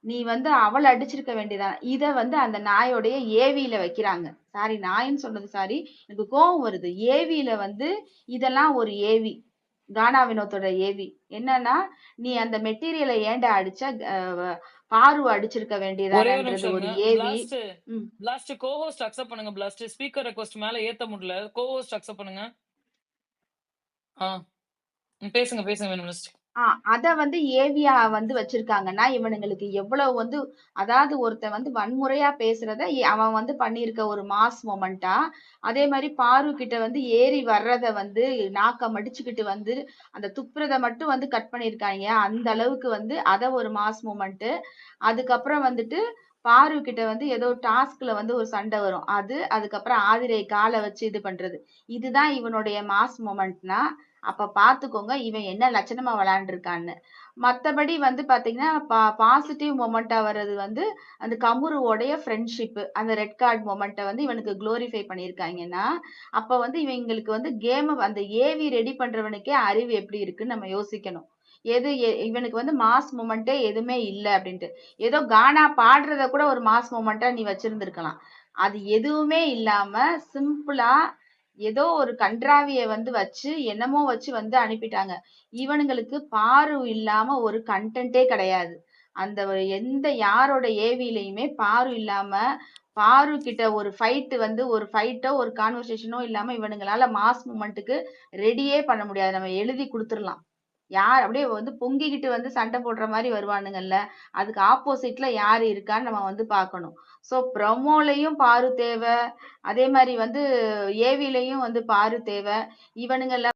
நீ வந்து அவள அடிச்சிருக்க வேண்டியதுதானே." இத வந்து அந்த நாயோடைய ஏவில வைக்கிறாங்க. சாரி நாயின்னு சொன்னது சாரி. எனக்கு கோவம் வருது. ஏவில வந்து இதெல்லாம் ஒரு ஏவி. கானா வினோத்தோட ஏவி. என்னன்னா, "நீ அந்த மெட்டீரியல ஏன்டா அடிச்ச? பாரு அடிச்சிருக்க ஒரே ஒரு வேண்டியதானன்றது" நிமிஷம் ஒரு இருங்க. ஏவி. பிளாஸ்ட் ம். பிளாஸ்ட் கோஹோஸ்ட் அக்செப்ட் பண்ணுங்க. பிளாஸ்ட் ஸ்பீக்கர் ரெக்வெஸ்ட் மேல ஏத்த முடியல. கோஹோஸ்ட் அக்செப்ட் பண்ணுங்க. ஆ பேசுங்க பேசுங்க மினிஸ்ட். அத வந்து ஏவியா வந்து வச்சிருக்காங்கன்னா, இவனுங்களுக்கு எவ்வளவு வந்து அதாவது ஒருத்தன் வந்து வன்முறையா பேசுறத அவன் வந்து பண்ணியிருக்க ஒரு மாஸ் மொமெண்ட்டா, அதே மாரி பாரு கிட்ட வந்து ஏறி வர்றத வந்து நாக்க மடிச்சுக்கிட்டு வந்து, அந்த துப்புறத மட்டும் வந்து கட் பண்ணியிருக்காய்ங்க. அந்த அளவுக்கு வந்து அத ஒரு மாஸ் மொமெண்ட்டு. அதுக்கப்புறம் வந்துட்டு பாரு கிட்ட வந்து ஏதோ டாஸ்க்ல வந்து ஒரு சண்டை வரும். அது, அதுக்கப்புறம் ஆதிரை கால வச்சு இது பண்றது. இதுதான் இவனுடைய மாஸ் மொமெண்ட்னா, அப்ப பார்த்துக்கோங்க இவன் என்ன லட்சணமா விளையாண்டுருக்கான்னு. மத்தபடி வந்து பார்த்தீங்கன்னா, பாசிட்டிவ் மொமெண்ட்டா வர்றது வந்து அந்த கமுருவோடைய ஃப்ரெண்ட்ஷிப். அந்த ரெட் கார்ட் மொமெண்ட்ட வந்து இவனுக்கு குளோரிஃபை பண்ணியிருக்காய்ங்கன்னா, அப்ப வந்து இவங்களுக்கு வந்து அந்த ஏவி ரெடி பண்றவனுக்கே அறிவு எப்படி இருக்குன்னு நம்ம யோசிக்கணும். இவனுக்கு வந்து மாஸ் மொமெண்ட்டே எதுவுமே இல்ல அப்படின்ட்டு. ஏதோ கானா பாடுறத கூட ஒரு மாஸ் மொமெண்ட்டா நீ வச்சிருந்திருக்கலாம். அது எதுவுமே இல்லாம சிம்பிளா ஏதோ ஒரு கண்றாவிய வந்து வச்சு என்னமோ வச்சு வந்து அனுப்பிட்டாங்க. இவனுங்களுக்கு பாரு இல்லாம ஒரு கன்டென்ட்டே கிடையாது. அந்த எந்த யாரோட ஏவிலயுமே பாரு இல்லாம, பாரு கிட்ட ஒரு ஃபைட் வந்து ஒரு ஃபைட்டோ, ஒரு கான்வர்சேஷனோ இல்லாம இவனுங்களால மாஸ் மூவ்மெண்ட்டுக்கு ரெடியே பண்ண முடியாது. நம்ம எழுதி குடுத்துறலாம். யார் அப்படியே வந்து பொங்கிக்கிட்டு வந்து சண்டை போடுற மாரி வருவானுங்கல்ல, அதுக்கு ஆப்போசிட்ல யாரு இருக்கான்னு நம்ம வந்து பார்க்கணும். ஸோ ப்ரமோலயும் பாரு தேவ. அதே மாரி வந்து ஏவிலயும் வந்து பாரு தேவ. இவனுங்கள